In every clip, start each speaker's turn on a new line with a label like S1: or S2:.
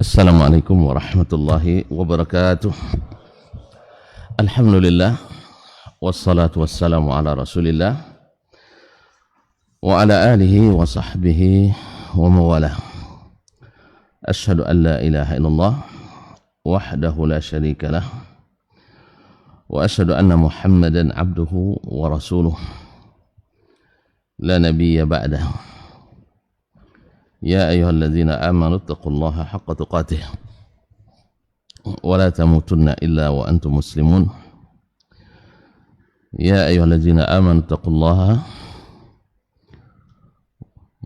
S1: Assalamualaikum warahmatullahi wabarakatuh. Alhamdulillah wassalatu wassalamu ala Rasulillah wa ala alihi wa sahbihi wa mawalah. Asyhadu an la ilaha illallah wahdahu la syarika lah wa asyhadu anna Muhammadan abduhu wa rasuluh la nabiyya ba'dahu. يا أيها الذين آمنوا اتقوا الله حق تقاته ولا تموتن إلا وأنتم مسلمون يا أيها الذين آمنوا اتقوا الله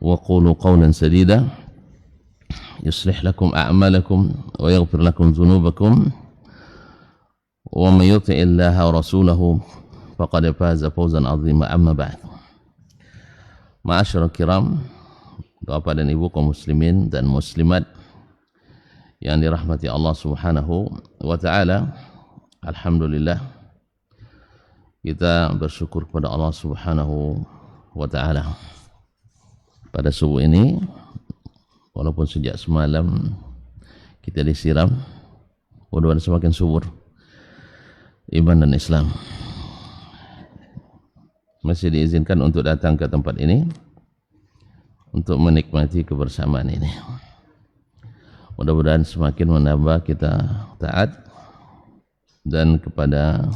S1: وقولوا قولا سديدا يصلح لكم أعمالكم ويغفر لكم ذنوبكم ومن يطع الله ورسوله فقد فاز فوزا عظيما. أما بعد. Ma'asyiral kiram, Bapak dan Ibu kaum muslimin dan muslimat yang dirahmati Allah Subhanahu wa taala. Alhamdulillah, kita bersyukur kepada Allah Subhanahu wa taala pada subuh ini, walaupun sejak semalam kita disiram, mudah-mudahan semakin subur iman dan Islam. Masih diizinkan untuk datang ke tempat ini untuk menikmati kebersamaan ini. Mudah-mudahan semakin menambah kita taat dan kepada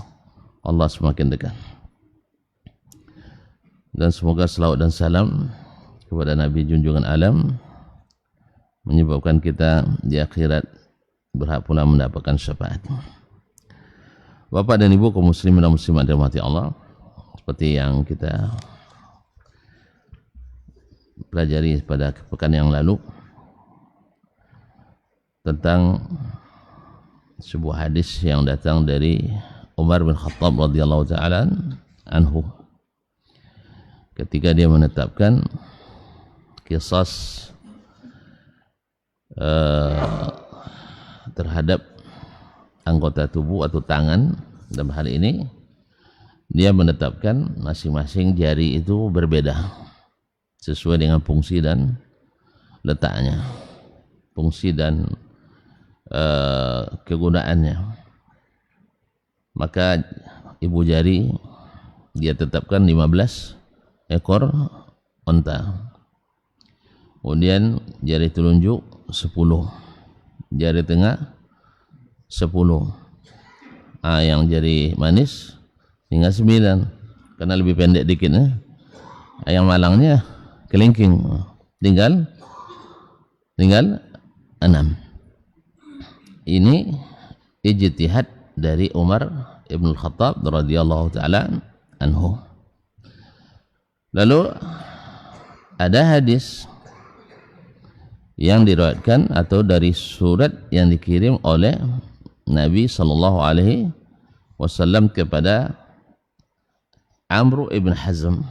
S1: Allah semakin dekat. Dan semoga selawat dan salam kepada Nabi junjungan alam menyebabkan kita di akhirat berhak pula mendapatkan syafaat. Bapak dan Ibu kaum muslimin dan muslimat dirahmati Allah, seperti yang kita pelajari pada pekan yang lalu tentang sebuah hadis yang datang dari Umar bin Khattab radhiyallahu taala anhu ketika dia menetapkan qisas terhadap anggota tubuh atau tangan. Dalam hal ini dia menetapkan masing-masing jari itu berbeda sesuai dengan fungsi dan letaknya, fungsi dan kegunaannya. Maka ibu jari dia tetapkan 15 ekor unta, kemudian jari telunjuk 10, jari tengah 10, yang jari manis tinggal 9 karena lebih pendek dikit. Yang malangnya kelingking tinggal 6. Ini ijtihad dari Umar ibn Khattab radhiyallahu taala anhu. Lalu ada hadis yang diriwayatkan atau dari surat yang dikirim oleh Nabi sallallahu alaihi wasallam kepada Amr ibn Hazm,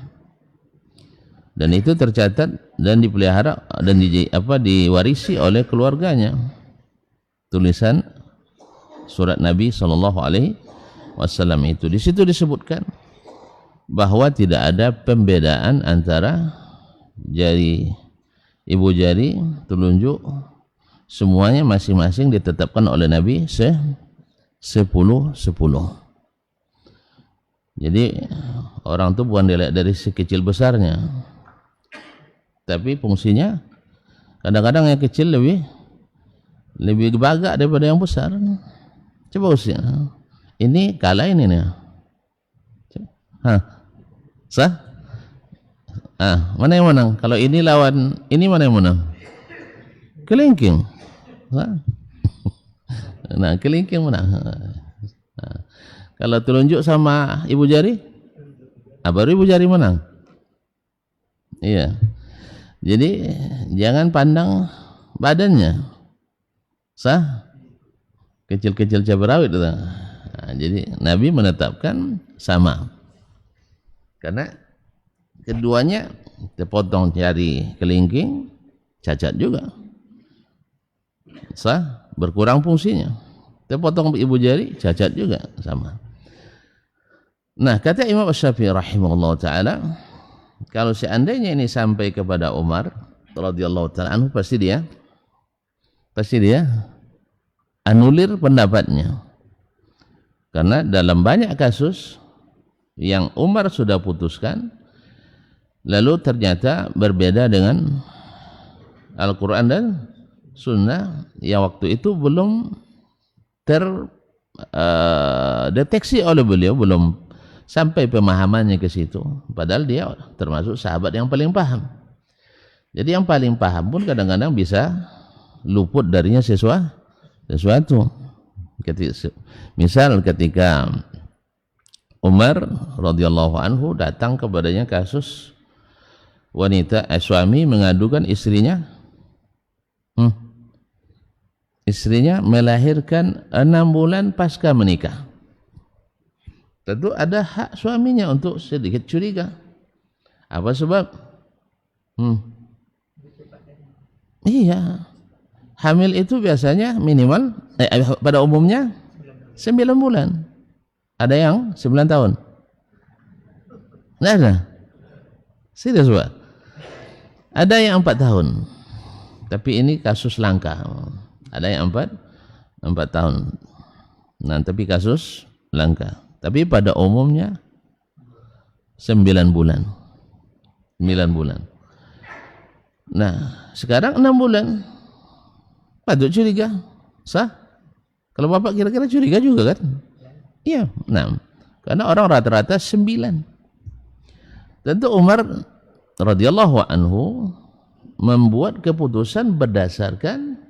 S1: dan itu tercatat dan dipelihara dan diwarisi oleh keluarganya. Tulisan surat Nabi sallallahu alaihi wasallam itu, di situ disebutkan bahwa tidak ada pembedaan antara jari ibu jari, telunjuk, semuanya masing-masing ditetapkan oleh Nabi 10. Jadi orang itu bukan dilihat dari sekecil besarnya, tapi fungsinya. Kadang-kadang yang kecil lebih bagak daripada yang besar. Coba usia, ini kalah ini nih. Sah? Mana yang menang? Kalau ini lawan ini, mana yang menang? Kelingking. Nah, kelingking menang. Kalau telunjuk sama ibu jari, baru ibu jari menang. Iya. Jadi jangan pandang badannya. Sah? Kecil-kecil cabai rawit itu. Jadi Nabi menetapkan sama. Karena keduanya terpotong jari kelingking, cacat juga. Sah? Berkurang fungsinya. Terpotong ibu jari, cacat juga, sama. Nah, kata Imam Syafi'i rahimahullah ta'ala, kalau seandainya ini sampai kepada Umar radhiyallahu ta'ala anhu, pasti dia pasti dia anulir pendapatnya. Karena dalam banyak kasus yang Umar sudah putuskan, lalu ternyata berbeda dengan Al-Quran dan Sunnah yang waktu itu belum terdeteksi oleh beliau, belum sampai pemahamannya ke situ. Padahal dia termasuk sahabat yang paling paham. Jadi yang paling paham pun kadang-kadang bisa luput darinya sesuatu. Misal ketika Umar radhiyallahu anhu datang kepadanya kasus suami mengadukan istrinya melahirkan 6 bulan pasca menikah. Tentu ada hak suaminya untuk sedikit curiga. Apa sebab? Iya, hamil itu biasanya minimal pada umumnya 9 bulan. Ada yang 9 tahun. Nggak ada. Serius, Pak. Ada yang 4 tahun. Tapi ini kasus langka. Ada yang 4 tahun. Nah, tapi kasus langka. Tapi pada umumnya 9 bulan. 9 bulan. Nah, sekarang 6 bulan. Patut curiga. Sah? Kalau Bapak kira-kira curiga juga kan? Iya, 6. Karena orang rata-rata 9. Tentu Umar radhiyallahu anhu membuat keputusan berdasarkan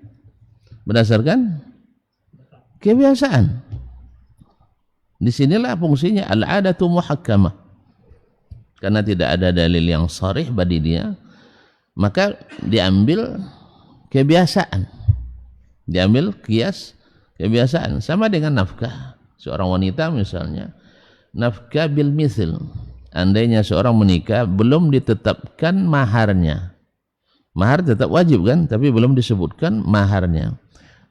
S1: kebiasaan. Disinilah fungsinya al-adatu muhakkamah. Karena tidak ada dalil yang sharih bagi dia, maka diambil kebiasaan. Diambil kias kebiasaan. Sama dengan nafkah. Seorang wanita misalnya, nafkah bil mithil. Andainya seorang menikah belum ditetapkan maharnya. Mahar tetap wajib kan, tapi belum disebutkan maharnya.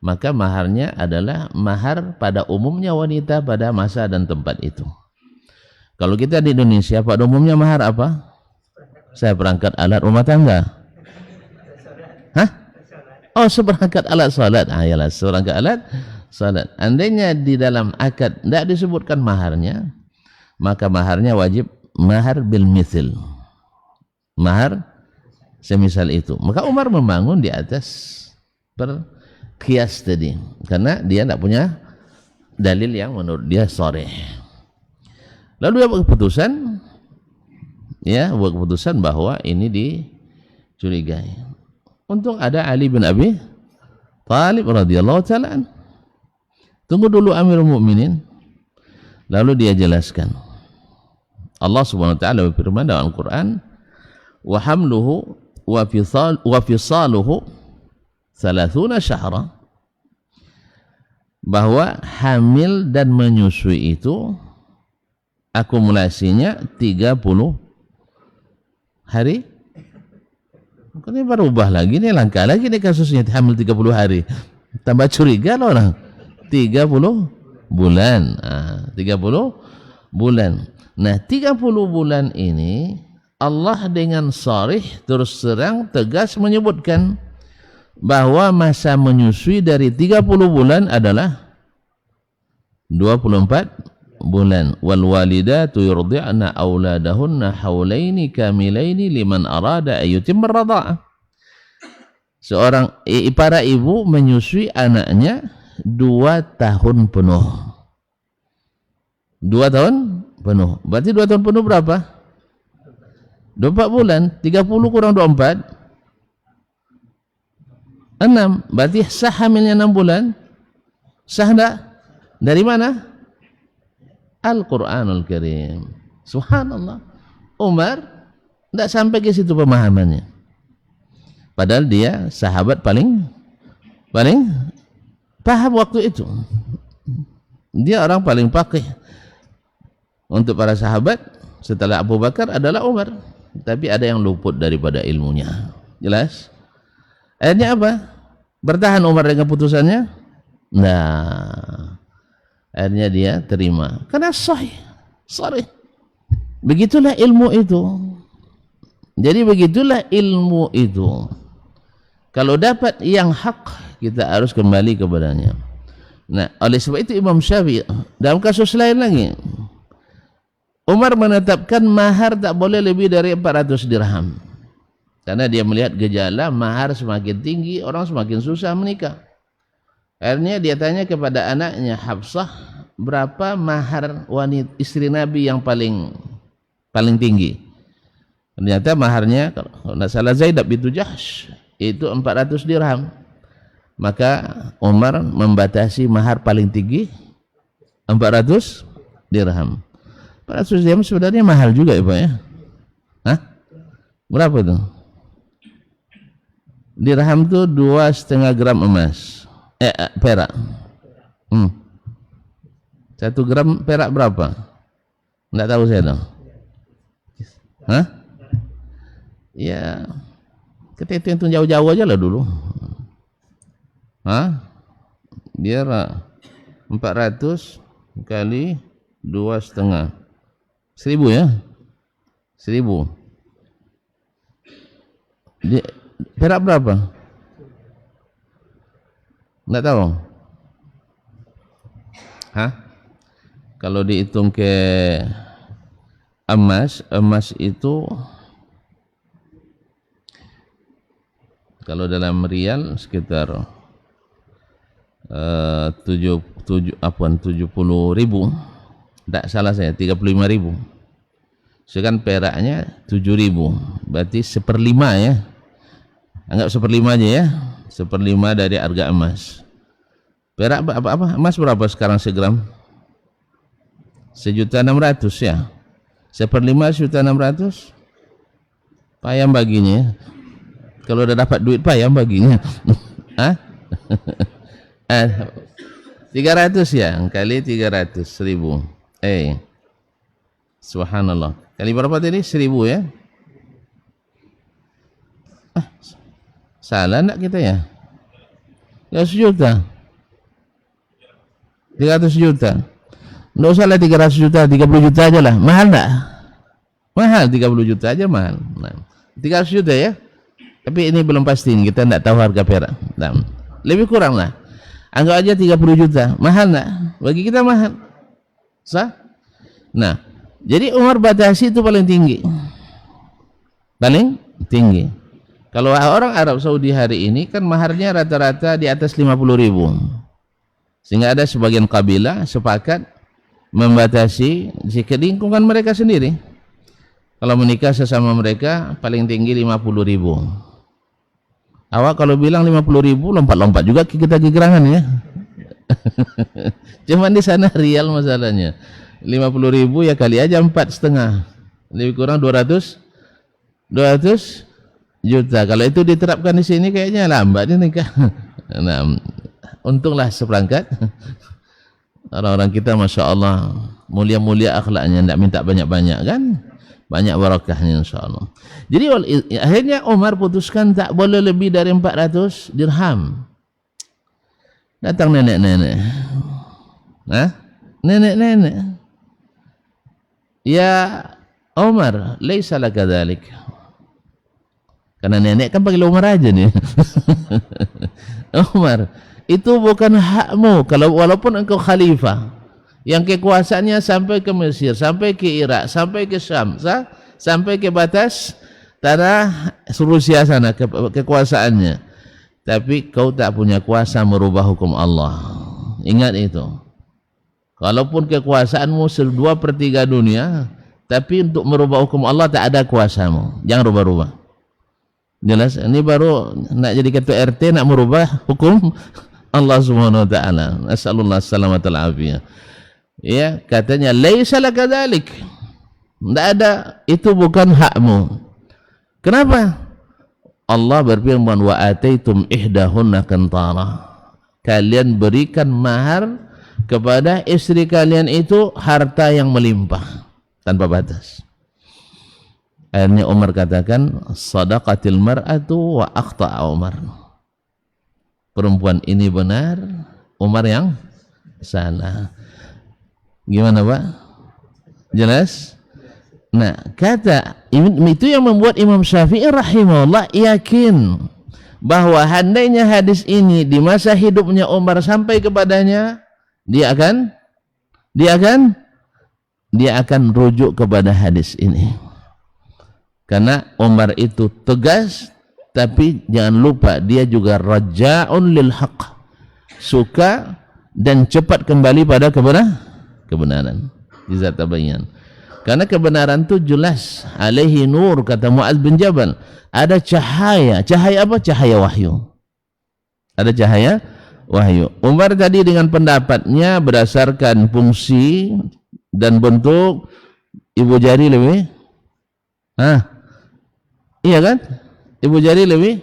S1: Maka maharnya adalah mahar pada umumnya wanita pada masa dan tempat itu. Kalau kita di Indonesia, pada umumnya mahar apa? Saya perangkat alat rumah tangga. Hah? Oh, seperangkat alat salat. Yalah, seperangkat alat salat. Andainya di dalam akad tidak disebutkan maharnya, maka maharnya wajib mahar bil mithil. Mahar semisal itu. Maka Umar membangun di atas kias tadi, karena dia tidak punya dalil yang menurut dia sharih. Lalu dia buat keputusan, bahwa ini dicurigai. Untung ada Ali bin Abi Thalib radhiyallahu ta'ala. Tunggu dulu Amirul Mukminin. Lalu dia jelaskan. Allah Subhanahu wa taala berfirman dalam Al-Qur'an, "Wa hamluhu wa fisaluhu 30 syahra." Bahwa hamil dan menyusui itu akumulasinya 30 hari. Ini berubah lagi nih, langka lagi nih kasusnya, hamil 30 hari. Tambah curiga loh orang. 30 bulan. 30 bulan. Nah, 30 bulan ini Allah dengan sharih terus terang tegas menyebutkan bahwa masa menyusui dari 30 bulan adalah 24 bulan. Wal walidatu yurdi'na auladahunna haulaini kamilaini liman arada ayyutimma ar-radha'ah. Para ibu menyusui anaknya 2 tahun penuh. 2 tahun penuh. Berarti 2 tahun penuh berapa? 24 bulan. 30 kurang 24, 6. Berarti sah hamilnya 6 bulan. Sah enggak? Dari mana? Al-Quranul Karim. Subhanallah. Umar tidak sampai ke situ pemahamannya. Padahal dia sahabat paling paham waktu itu. Dia orang paling faqih. Untuk para sahabat setelah Abu Bakar adalah Umar. Tapi ada yang luput daripada ilmunya. Jelas? Akhirnya apa? Bertahan Umar dengan putusannya? Nah, akhirnya dia terima. Karena sahih. Begitulah ilmu itu. Jadi begitulah ilmu itu. Kalau dapat yang hak, kita harus kembali kepadanya. Nah, oleh sebab itu Imam Syafi'i dalam kasus lain lagi, Umar menetapkan mahar tak boleh lebih dari 400 dirham. Karena dia melihat gejala mahar semakin tinggi, orang semakin susah menikah. Akhirnya dia tanya kepada anaknya Hafsah, berapa mahar wanita istri Nabi yang paling tinggi? Ternyata maharnya, kalau tidak salah Zaid bin Jahsh, itu 400 dirham. Maka Umar membatasi mahar paling tinggi 400 dirham. 400 dirham sebenarnya mahal juga ya Pak ya. Hah? Berapa tuh? Dirham tuh 2,5 gram emas. Perak. 1 gram perak berapa? Enggak tahu saya dong. Hah? Ya, kita hitung jauh-jauh aja lah dulu. Hah? Biar 400 kali 2,5. 1.000 ya? 1.000. Perak berapa? Enggak tahu. Hah? Kalau dihitung ke emas itu kalau dalam rial sekitar 70.000. Tak salah saya, 35.000. Sedangkan peraknya 7.000. Berarti 1/5 ya. Anggap 1/5 aja ya. 1/5 dari harga emas. Perak apa? Emas berapa sekarang segram? 1.600.000 ya. 1/5 1.600.000. Payah baginya ya. Kalau udah dapat duit payah baginya. Hah? 300 ya, kali 300.000. Subhanallah. Kali berapa tadi? 1.000 ya. Salah enggak kita ya? 300 juta. 300 juta. Enggak usah lah 300 juta, 30 juta aja lah. Mahal enggak? Mahal, 30 juta aja mahal. Nah, 300 juta ya. Tapi ini belum pastiin, kita enggak tahu harga perak. Nah, lebih kurang lah. Anggap aja 30 juta. Mahal enggak? Bagi kita mahal. Sah? Nah, jadi Umar batasi itu paling tinggi. Paling tinggi. Kalau orang Arab Saudi hari ini kan maharnya rata-rata di atas 50.000. Sehingga ada sebagian kabilah sepakat membatasi di lingkungan mereka sendiri. Kalau menikah sesama mereka paling tinggi 50.000. Awak kalau bilang 50.000 lompat-lompat juga kita kegerangan ya. Cuman di sana rial masalahnya. 50.000 ya kali aja 4,5. Lebih kurang 200 juta. Kalau itu diterapkan di sini kayaknya lambat nih nikah. Nah, untunglah seperangkat orang-orang kita Masya Allah mulia-mulia akhlaknya, tidak minta banyak-banyak kan, banyak barakahnya Insya Allah. Jadi akhirnya Umar putuskan tak boleh lebih dari 400 dirham. Datang nenek-nenek, nenek-nenek, ya Umar, laisa laka dzalik. Karena nenek kan panggil Umar aja nih. Umar, itu bukan hakmu. Kalau walaupun engkau khalifah yang kekuasaannya sampai ke Mesir, sampai ke Irak, sampai ke Syam, sampai ke batas tanah Rusia sana kekuasaannya. Tapi kau tak punya kuasa merubah hukum Allah. Ingat itu. Walaupun kekuasaanmu 2/3 dunia, tapi untuk merubah hukum Allah tak ada kuasamu. Jangan rubah-rubah. Jelas, ini baru nak jadi ketua RT nak merubah hukum Allah Subhanahu wa taala. Nasallallahu salamatal afiyah. Ya, katanya laisa laka dzalik. Enggak ada, itu bukan hakmu. Kenapa? Allah berfirman wa ataitum ihdahunna qantara. Kalian berikan mahar kepada istri kalian itu harta yang melimpah tanpa batas. Akhirnya Umar katakan sadaqatil mar'atu wa akhta'a Umar. Perempuan ini benar, Umar yang salah. Gimana Pak? Jelas? Nah, kata itu yang membuat Imam Syafi'i rahimahullah yakin bahwa handainya hadis ini di masa hidupnya Umar sampai kepadanya, dia akan rujuk kepada hadis ini. Karena Umar itu tegas, tapi jangan lupa dia juga raja'un lil haqq, suka dan cepat kembali pada kebenaran. Iza tabayyan. Karena kebenaran itu jelas, alaihi nur, kata Mu'adz bin Jabal, ada cahaya. Cahaya apa? Cahaya wahyu. Ada cahaya wahyu. Umar tadi dengan pendapatnya berdasarkan fungsi dan bentuk, Ibu Jari lebih iya kan? Ibu Jari lebih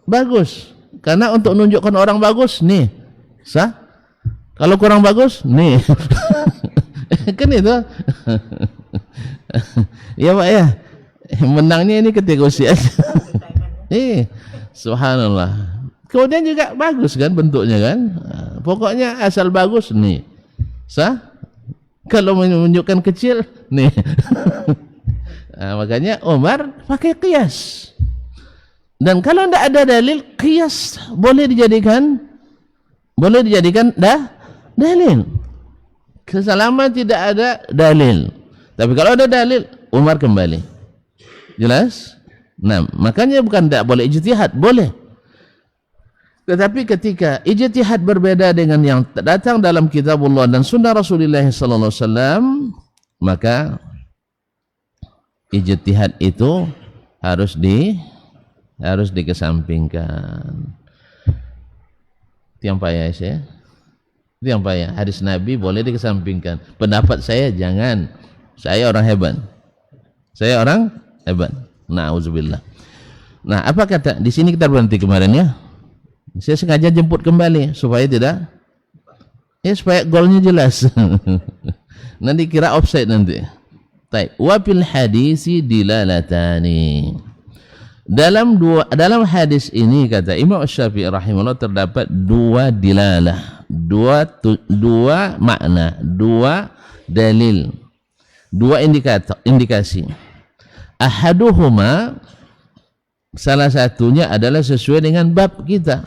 S1: bagus. Karena untuk menunjukkan orang bagus, nih sah. Kalau kurang bagus, nih kan itu. Ya Pak ya, menangnya ini ketika usia. Subhanallah. Kemudian juga bagus kan bentuknya kan. Pokoknya asal bagus, nih sah. Kalau menunjukkan kecil, nih. Nah, makanya Umar pakai qiyas. Dan kalau tidak ada dalil, qiyas boleh dijadikan dalil. Selama tidak ada dalil. Tapi kalau ada dalil, Umar kembali. Jelas? Nah, makanya bukan tidak boleh ijtihad, boleh. Tetapi ketika ijtihad berbeda dengan yang datang dalam kitabullah dan sunnah Rasulullah sallallahu alaihi wasallam, maka ijtihad itu harus dikesampingkan. Itu yang payah ya. Itu yang payah. Hadis Nabi boleh dikesampingkan. Pendapat saya jangan. Saya orang hebat. Na'udzubillah. Nah, apa kata? Di sini kita berhenti kemarin ya. Saya sengaja jemput kembali supaya tidak, supaya golnya jelas. Nanti kira offside nanti. Baik. Wa fil hadisi dilalatani. Dalam hadis ini kata Imam Syafi'i rahimahullah terdapat dua dilalah, dua makna, dua dalil, dua indikasi. Ahaduhuma, salah satunya adalah sesuai dengan bab kita,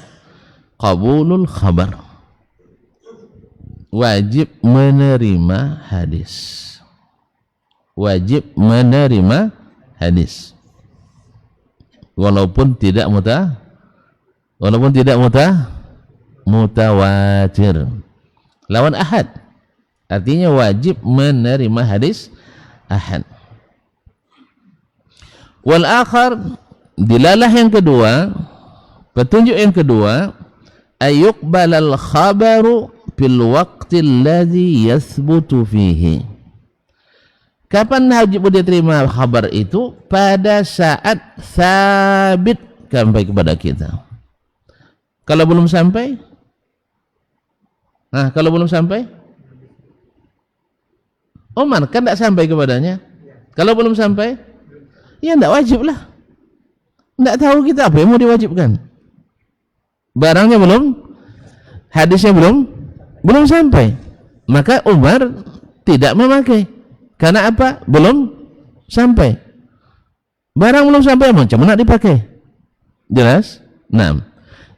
S1: qabulul khabar, wajib menerima hadis. Wajib menerima hadis walaupun tidak mutawatir. Lawan ahad, artinya wajib menerima hadis ahad. Wal akhar, dilalah yang kedua, petunjuk yang kedua, ayuqbalal khabaru fil waqti alladhi yathbutu fihi. Kapan wajib diterima kabar itu? Pada saat sabit sampai kepada kita. Kalau belum sampai? Kalau belum sampai? Umar kan tidak sampai kepadanya. Kalau belum sampai? Ya tidak wajib lah. Tidak tahu kita apa yang mau diwajibkan. Barangnya belum, hadisnya belum sampai. Maka Umar tidak memakai. Karena apa? Belum sampai. Barang belum sampai, macam mana dipakai? Jelas? Nah,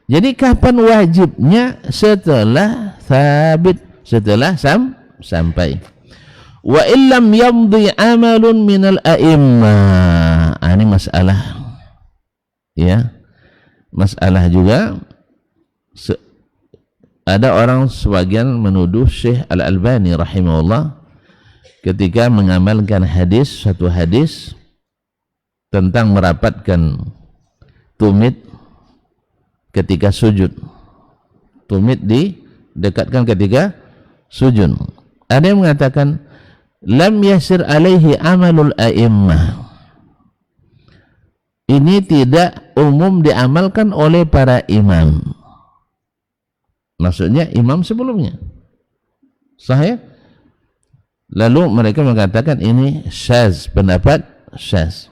S1: jadi kapan wajibnya? Setelah sabit, setelah sampai. Wa illam yamdi amalun minal a'immah. Ini masalah. Ya, masalah juga. Ada orang sebagian menuduh Syekh Al-Albani rahimahullah ketika mengamalkan satu hadis tentang merapatkan tumit ketika sujud. Tumit didekatkan ketika sujud. Ada yang mengatakan lam yasir alaihi amalul a'immah. Ini tidak umum diamalkan oleh para imam. Maksudnya imam sebelumnya. Sahih? Lalu mereka mengatakan ini syaz, pendapat syaz.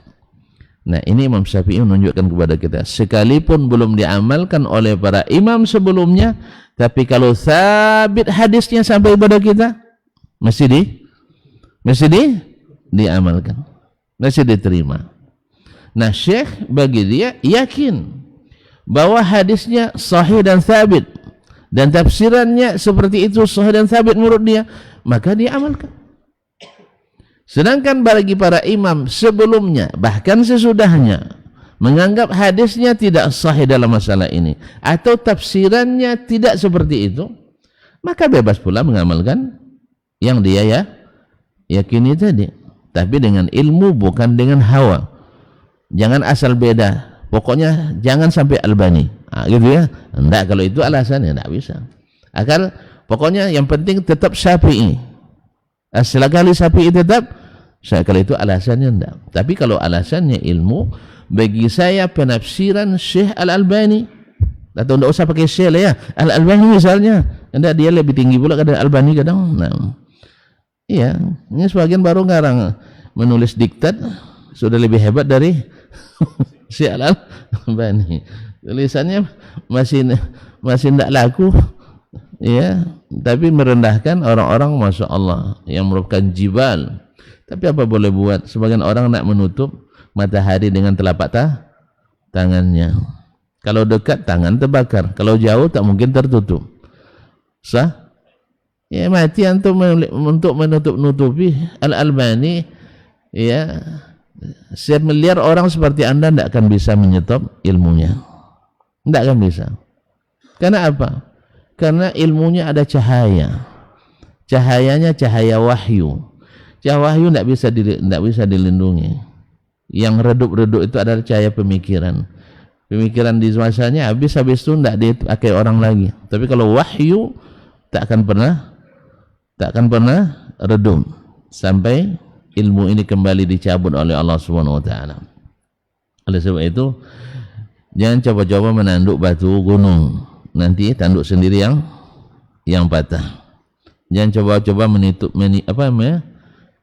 S1: Nah, ini Imam Syafi'i menunjukkan kepada kita, sekalipun belum diamalkan oleh para imam sebelumnya, tapi kalau sabit hadisnya sampai kepada kita, mesti diamalkan, mesti diterima. Nah, Syekh bagi dia yakin bahwa hadisnya sahih dan sabit dan tafsirannya seperti itu sahih dan sabit menurut dia, maka dia amalkan. Sedangkan bagi para imam sebelumnya bahkan sesudahnya menganggap hadisnya tidak sahih dalam masalah ini atau tafsirannya tidak seperti itu, maka bebas pula mengamalkan yang dia yakini tadi, tapi dengan ilmu bukan dengan hawa. Jangan asal beda, pokoknya jangan sampai Albani gitu ya, enggak, kalau itu alasannya enggak bisa. Akal pokoknya yang penting tetap Syafi'i, selagi Syafi'i tetap, kalau itu alasannya enggak. Tapi kalau alasannya ilmu, bagi saya penafsiran Syekh Al-Albani, atau enggak usah pakai Syekh lah ya, Al-Albani misalnya, enggak, dia lebih tinggi pula kadang Albani kadang. Nah, iya, ini sebagian baru ngarang menulis diktat sudah lebih hebat dari Syekh Al-Albani. Tulisannya masih tidak laku, ya, tapi merendahkan orang-orang, masya Allah, yang merupakan jibal. Tapi apa boleh buat? Sebagian orang nak menutup matahari dengan telapak tangannya. Kalau dekat tangan terbakar, kalau jauh tak mungkin tertutup. Sah? Ya mati untuk menutupi Al-Albani. Ya, 1 miliar orang seperti anda tidak akan bisa menyetop ilmunya. Tidak akan bisa. Karena apa? Karena ilmunya ada cahaya. Cahayanya cahaya wahyu. Cahaya wahyu tidak bisa dilindungi. Yang redup-redup itu adalah cahaya pemikiran. Pemikiran di masanya habis itu tidak dipakai orang lagi. Tapi kalau wahyu tak akan pernah redup sampai ilmu ini kembali dicabut oleh Allah Subhanahu wa taala. Oleh sebab itu, jangan coba-coba menanduk batu gunung, nanti tanduk sendiri yang patah. Jangan coba-coba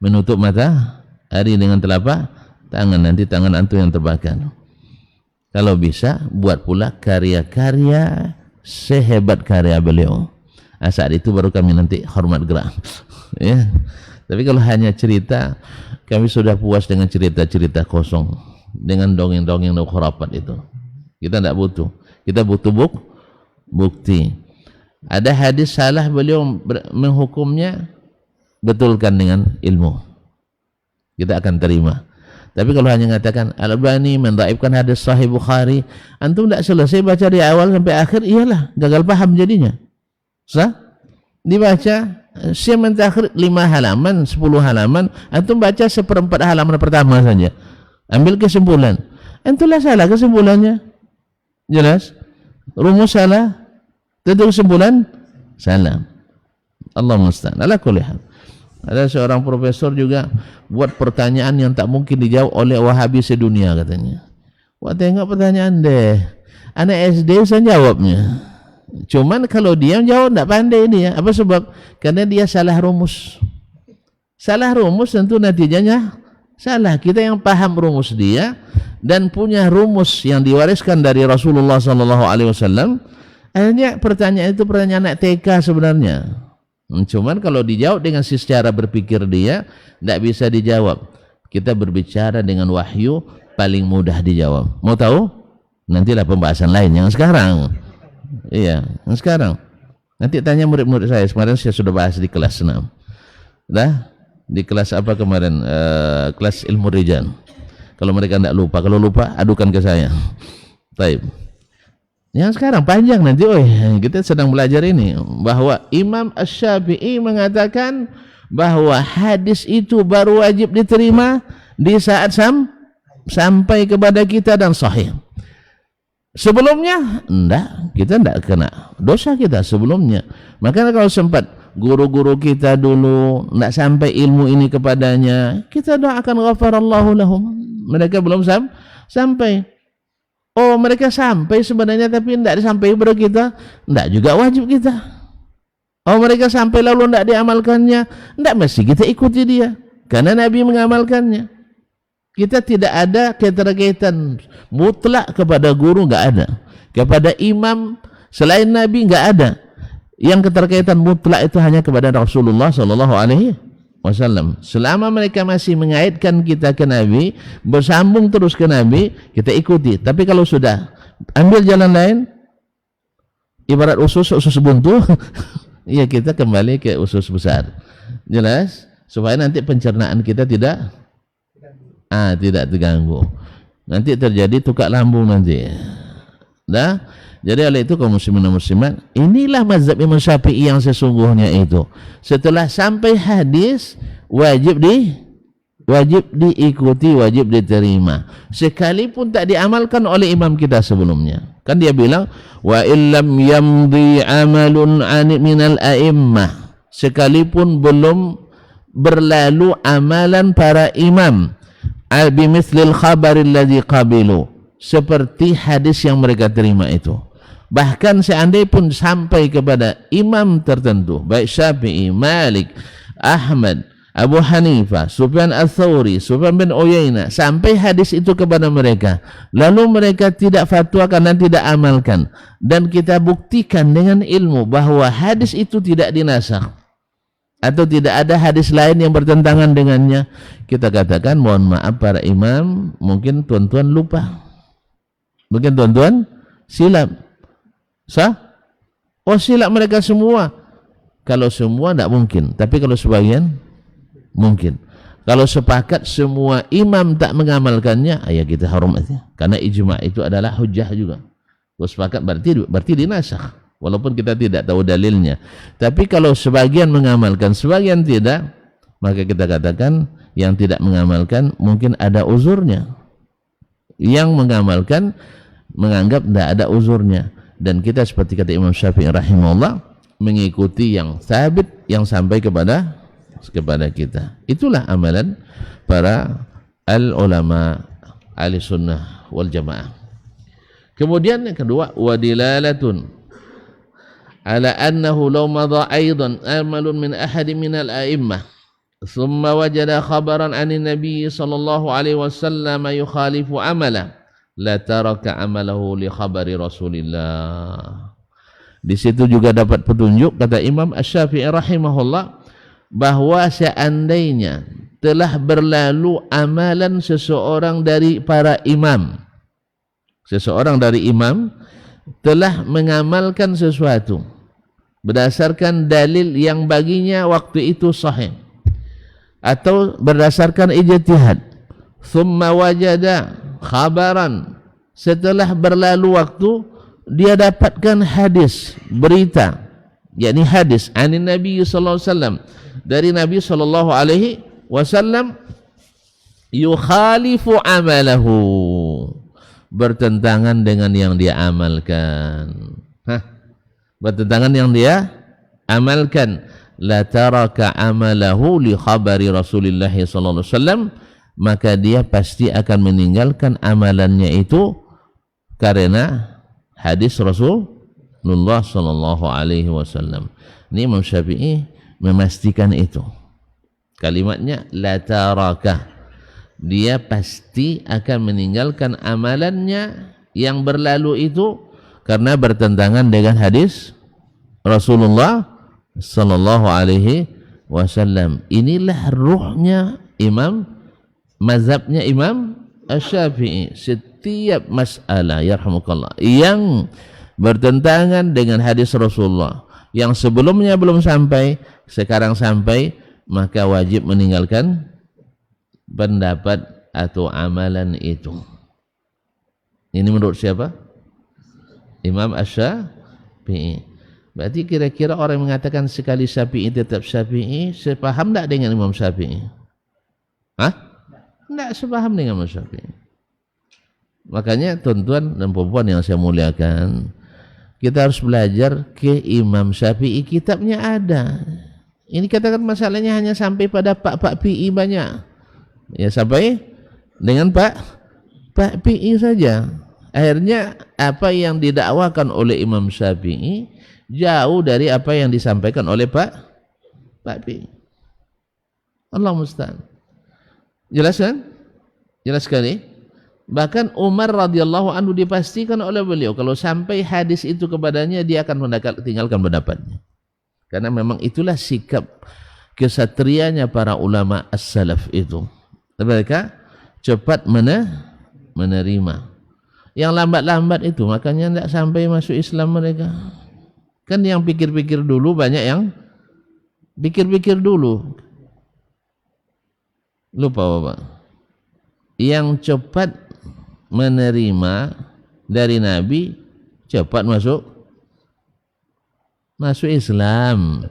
S1: menutup mata hari dengan telapak tangan, nanti tangan antum yang terbakar. Kalau bisa, buat pula karya-karya sehebat karya beliau. Saat itu baru kami nanti hormat gerak. Ya. Tapi kalau hanya cerita, kami sudah puas dengan cerita-cerita kosong, dengan dongeng-dongeng dan khurafat itu. Kita tidak butuh. Kita butuh bukti. Ada hadis salah, beliau menghukumnya, betulkan dengan ilmu, kita akan terima. Tapi kalau hanya mengatakan Al-Albani mendaifkan hadis Sahih Bukhari, antum tidak selesai baca dari awal sampai akhir, iyalah gagal paham jadinya. Sah? Dibaca siaman takhir 5 halaman, 10 halaman, antum baca 1/4 halaman pertama saja, ambil kesimpulan, antumlah salah kesimpulannya. Jelas? Rumus salah, tentu kesimpulan salah. Allah musta'an. Ala kulli hal. Ada seorang profesor juga buat pertanyaan yang tak mungkin dijawab oleh Wahabi sedunia, katanya. Wah, tengok pertanyaan deh, anak SD saya jawabnya. Cuman kalau dia jawab tak pandai dia. Apa sebab? Karena dia salah rumus. Salah rumus tentu natijanya salah. Kita yang paham rumus dia dan punya rumus yang diwariskan dari Rasulullah SAW, akhirnya pertanyaan itu pertanyaan anak TK sebenarnya. Cuman kalau dijawab dengan secara berpikir dia, tidak bisa dijawab. Kita berbicara dengan wahyu, paling mudah dijawab. Mau tahu? Nantilah pembahasan lain yang sekarang. Iya, yang sekarang. Nanti tanya murid-murid saya. Kemarin saya sudah bahas di kelas 6. Dah? Di kelas apa kemarin? Kelas ilmu rijal. Kalau mereka tidak lupa. Kalau lupa, adukan ke saya. Baik. Yang sekarang panjang nanti. Kita sedang belajar ini. Bahwa Imam Asy-Syafi'i mengatakan bahwa hadis itu baru wajib diterima di saat sampai kepada kita dan sahih. Sebelumnya enggak, kita enggak kena dosa kita sebelumnya. Makanya kalau sempat guru-guru kita dulu enggak sampai ilmu ini kepadanya, kita doakan ghafarallahu lahum. Mereka belum sampai. Oh, mereka sampai sebenarnya tapi enggak sampai kepada kita, enggak juga wajib kita. Oh, mereka sampai lalu enggak diamalkannya, enggak mesti kita ikuti dia karena Nabi mengamalkannya. Kita tidak ada keterkaitan mutlak kepada guru, enggak ada. Kepada imam selain Nabi enggak ada. Yang keterkaitan mutlak itu hanya kepada Rasulullah sallallahu alaihi wasallam. Selama mereka masih mengaitkan kita ke Nabi, bersambung terus ke Nabi, kita ikuti. Tapi kalau sudah ambil jalan lain, ibarat usus buntu. Ya kita kembali ke usus besar. Jelas? Supaya nanti pencernaan kita tidak terganggu. Nanti terjadi tukak lambung nanti. Dah? Jadi oleh itu kaum muslimin dan muslimat, inilah mazhab Imam Syafi'i yang sesungguhnya itu. Setelah sampai hadis wajib diikuti, wajib diterima. Sekalipun tak diamalkan oleh imam kita sebelumnya. Kan dia bilang wa illam yamdi amalun minal a'immah. Sekalipun belum berlalu amalan para imam bimithlil khabaril ladzi qabilu, seperti hadis yang mereka terima itu. Bahkan seandainya pun sampai kepada imam tertentu, baik Syafi'i, Malik, Ahmad, Abu Hanifah, Sufyan Ats-Tsauri, Sufyan bin Uyainah, sampai hadis itu kepada mereka, lalu mereka tidak fatwakan dan tidak amalkan, dan kita buktikan dengan ilmu bahwa hadis itu tidak dinasakh atau tidak ada hadis lain yang bertentangan dengannya, kita katakan mohon maaf para imam, mungkin tuan-tuan lupa, mungkin tuan-tuan silap. Sah? Oh, silap mereka semua. Kalau semua tidak mungkin, tapi kalau sebagian mungkin. Kalau sepakat semua imam tak mengamalkannya, ya kita hormati, karena ijma' itu adalah hujjah juga. Kalau sepakat berarti dinasakh, walaupun kita tidak tahu dalilnya. Tapi kalau sebagian mengamalkan, sebagian tidak, maka kita katakan yang tidak mengamalkan mungkin ada uzurnya. Yang mengamalkan menganggap tidak ada uzurnya. Dan kita seperti kata Imam Syafi'i rahimahullah, mengikuti yang sabit, yang sampai kepada kita. Itulah amalan para al-ulama ahli sunnah wal jamaah. Kemudian yang kedua, wadilalatun ala annahu law madha aidan amalun min ahadin min al-a'immah thumma wajada khabaran anin nabiy sallallahu alaihi wasallam yukhalifu amala la taraka amalahu li khabari Rasulillah. Di situ juga dapat petunjuk, kata Imam Asy-Syafi'i rahimahullah, bahwa seandainya telah berlalu amalan seseorang dari para imam, seseorang dari imam telah mengamalkan sesuatu berdasarkan dalil yang baginya waktu itu sahih atau berdasarkan ijtihad, thumma wajada khabaran, setelah berlalu waktu dia dapatkan hadis, berita, yakni hadis anin Nabi sallallahu alaihi wasallam, dari Nabi sallallahu alaihi wasallam, yukhalifu amalahu, bertentangan dengan yang dia amalkan. Bertentangan yang dia amalkan, la taraka amalahu li khabari Rasulillah sallallahu alaihi wasallam, maka dia pasti akan meninggalkan amalannya itu karena hadis Rasulullah sallallahu alaihi wasallam. Ini Imam Syafi'i memastikan itu. Kalimatnya la taraka, dia pasti akan meninggalkan amalannya yang berlalu itu karena bertentangan dengan hadis Rasulullah sallallahu alaihi wasallam. Inilah ruhnya mazhabnya Imam Asy-Syafi'i. Setiap masalah yarhamukallah yang bertentangan dengan hadis Rasulullah, yang sebelumnya belum sampai, sekarang sampai, maka wajib meninggalkan pendapat atau amalan itu. Ini menurut siapa? Imam Asy-Syafi'i. Berarti kira-kira orang yang mengatakan sekali Syafi'i tetap Syafi'i, sepaham tak dengan Imam Syafi'i? Tidak sepaham dengan Imam Syafi'i. Makanya tuan-tuan dan puan yang saya muliakan, kita harus belajar ke Imam Syafi'i, kitabnya ada. Ini katakan masalahnya hanya sampai pada Pak PI banyak. Ya sampai dengan Pak PI saja. Akhirnya apa yang didakwakan oleh Imam Syafi'i jauh dari apa yang disampaikan oleh Pak PI. Allah musta'an. Jelas kan? Jelas sekali. Bahkan Umar radhiyallahu anhu dipastikan oleh beliau kalau sampai hadis itu kepadanya dia akan tinggalkan pendapatnya. Karena memang itulah sikap kesatrianya para ulama as-salaf itu. Mereka cepat menerima. Yang lambat-lambat itu makanya tidak sampai masuk Islam mereka. Kan yang pikir-pikir dulu, banyak yang pikir-pikir dulu. Lupa Bapak. Yang cepat menerima dari Nabi cepat masuk Islam.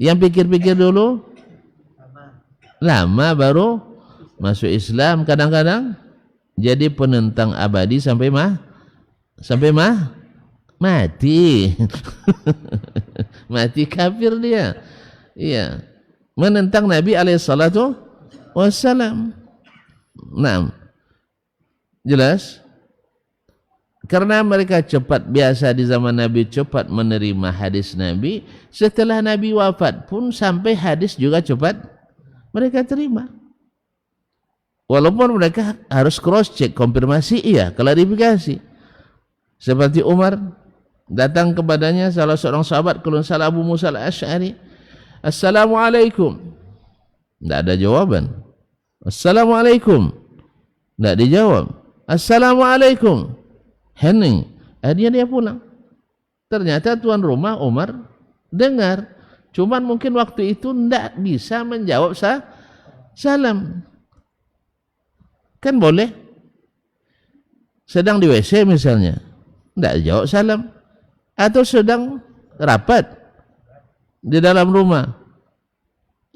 S1: Yang pikir-pikir dulu lama baru masuk Islam. Kadang-kadang jadi penentang abadi sampai mati. Mati kafir dia. Iya. Menentang Nabi alaihissalatu wassalam. Nah, jelas? Karena mereka cepat, biasa di zaman Nabi cepat menerima hadis Nabi, setelah Nabi wafat pun sampai hadis juga cepat mereka terima. Walaupun mereka harus cross check, konfirmasi, iya, klarifikasi. Seperti Umar datang kepadanya salah seorang sahabat, kalau salah Abu Musa al-Asy'ari, Assalamualaikum. Tidak ada jawaban. Assalamualaikum. Tidak dijawab. Assalamualaikum. Hening. Akhirnya dia pulang. Ternyata tuan rumah Umar dengar. Cuman mungkin waktu itu tidak bisa menjawab salam. Kan boleh. Sedang di WC misalnya. Tidak jawab salam. Atau sedang rapat di dalam rumah.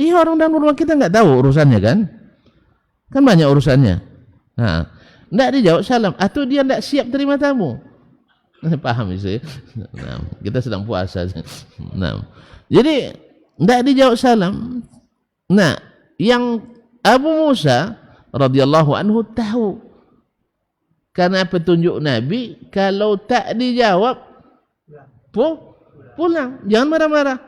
S1: Iya, orang dalam rumah kita nggak tahu urusannya kan? Kan banyak urusannya. Nah, tidak dijawab salam. Atau dia tidak siap terima tamu. Paham sih? Nah, kita sedang puasa. Nah, jadi tidak dijawab salam. Nah, yang Abu Musa radhiyallahu anhu tahu karena petunjuk Nabi, kalau tak dijawab pulang. Jangan marah-marah.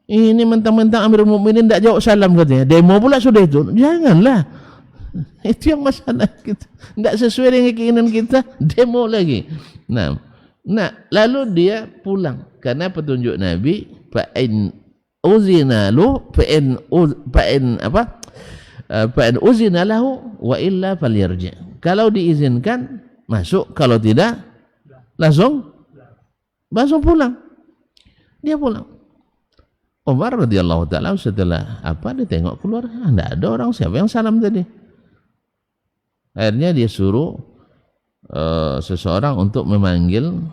S1: Ini mentang-mentang Amirul Mukminin tidak jawab salam katanya. Demo pula sudah itu. Janganlah. Itu yang masalah kita. Tidak sesuai dengan keinginan kita, demo lagi. Nah, lalu dia pulang karena petunjuk Nabi, fa'in uzina lahu wa illa falyarji. Kalau diizinkan masuk, kalau tidak langsung pulang. Dia pulang. Umar radhiyallahu taala setelah dia tengok keluar, tidak ada orang, siapa yang salam tadi. Akhirnya dia suruh seseorang untuk memanggil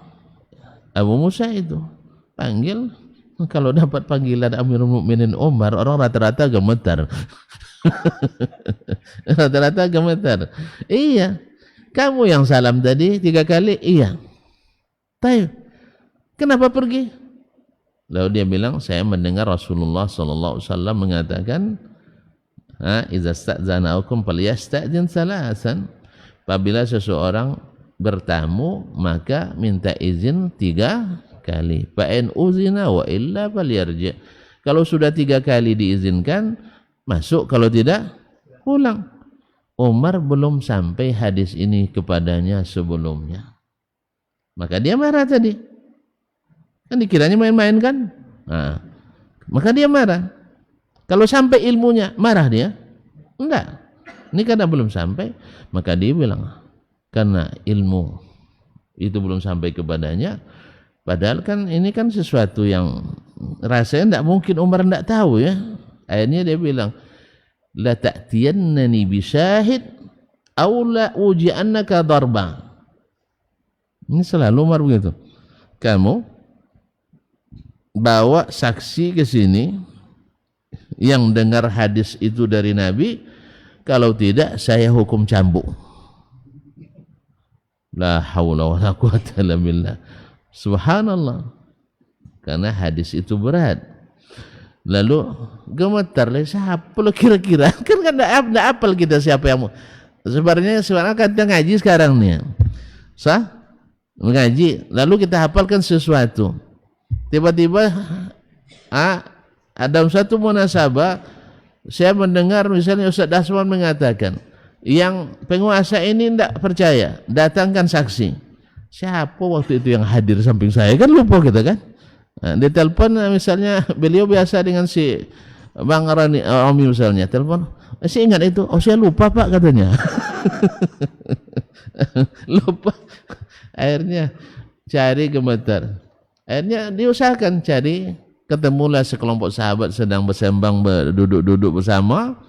S1: Abu Musa itu. Panggil. Kalau dapat panggilan Amirul Mukminin Umar, orang rata-rata gemetar. Rata-rata gemetar. Iya. Kamu yang salam tadi 3 kali? Iya. Taib. Kenapa pergi? Lalu dia bilang, saya mendengar Rasulullah sallallahu alaihi wasallam mengatakan, idza sta'zanaukum falyasta'zin salasan. Apabila seseorang bertamu maka minta izin 3 kali. Fa in uzina wa illa falyarji. Kalau sudah 3 kali diizinkan masuk, kalau tidak pulang. Umar belum sampai hadis ini kepadanya sebelumnya. Maka dia marah tadi. Kan dikiranya main-main kan? Nah, maka dia marah. Kalau sampai ilmunya, marah dia? Enggak. Ini karena belum sampai, maka dia bilang, karena ilmu itu belum sampai kepadanya, padahal kan ini kan sesuatu yang rasanya tidak mungkin Umar tidak tahu ya. Akhirnya dia bilang, la ta'tiyannani bisyahid aw la uji'annaka darba. Ini selalu Umar begitu. Kamu bawa saksi ke sini yang dengar hadis itu dari Nabi, kalau tidak saya hukum cambuk. La haula wala quwwata illa billah. Subhanallah. Karena hadis itu berat. Lalu gemetar, siapa lo kira-kira? Kan enggak apal kita siapa yang sebenarnya kita ngaji sekarang nih. Mengaji, lalu kita hafalkan sesuatu. Tiba-tiba ada satu munasabah saya mendengar misalnya Ustaz Dasman mengatakan yang penguasa ini tidak percaya, datangkan saksi. Siapa waktu itu yang hadir samping saya? Kan lupa kita kan. Dia telepon misalnya, beliau biasa dengan si Bang Rani Omi misalnya, telepon, saya ingat itu, saya lupa Pak katanya. Akhirnya cari gemetar. Akhirnya diusahakan cari, ketemulah sekelompok sahabat sedang bersembang, duduk bersama.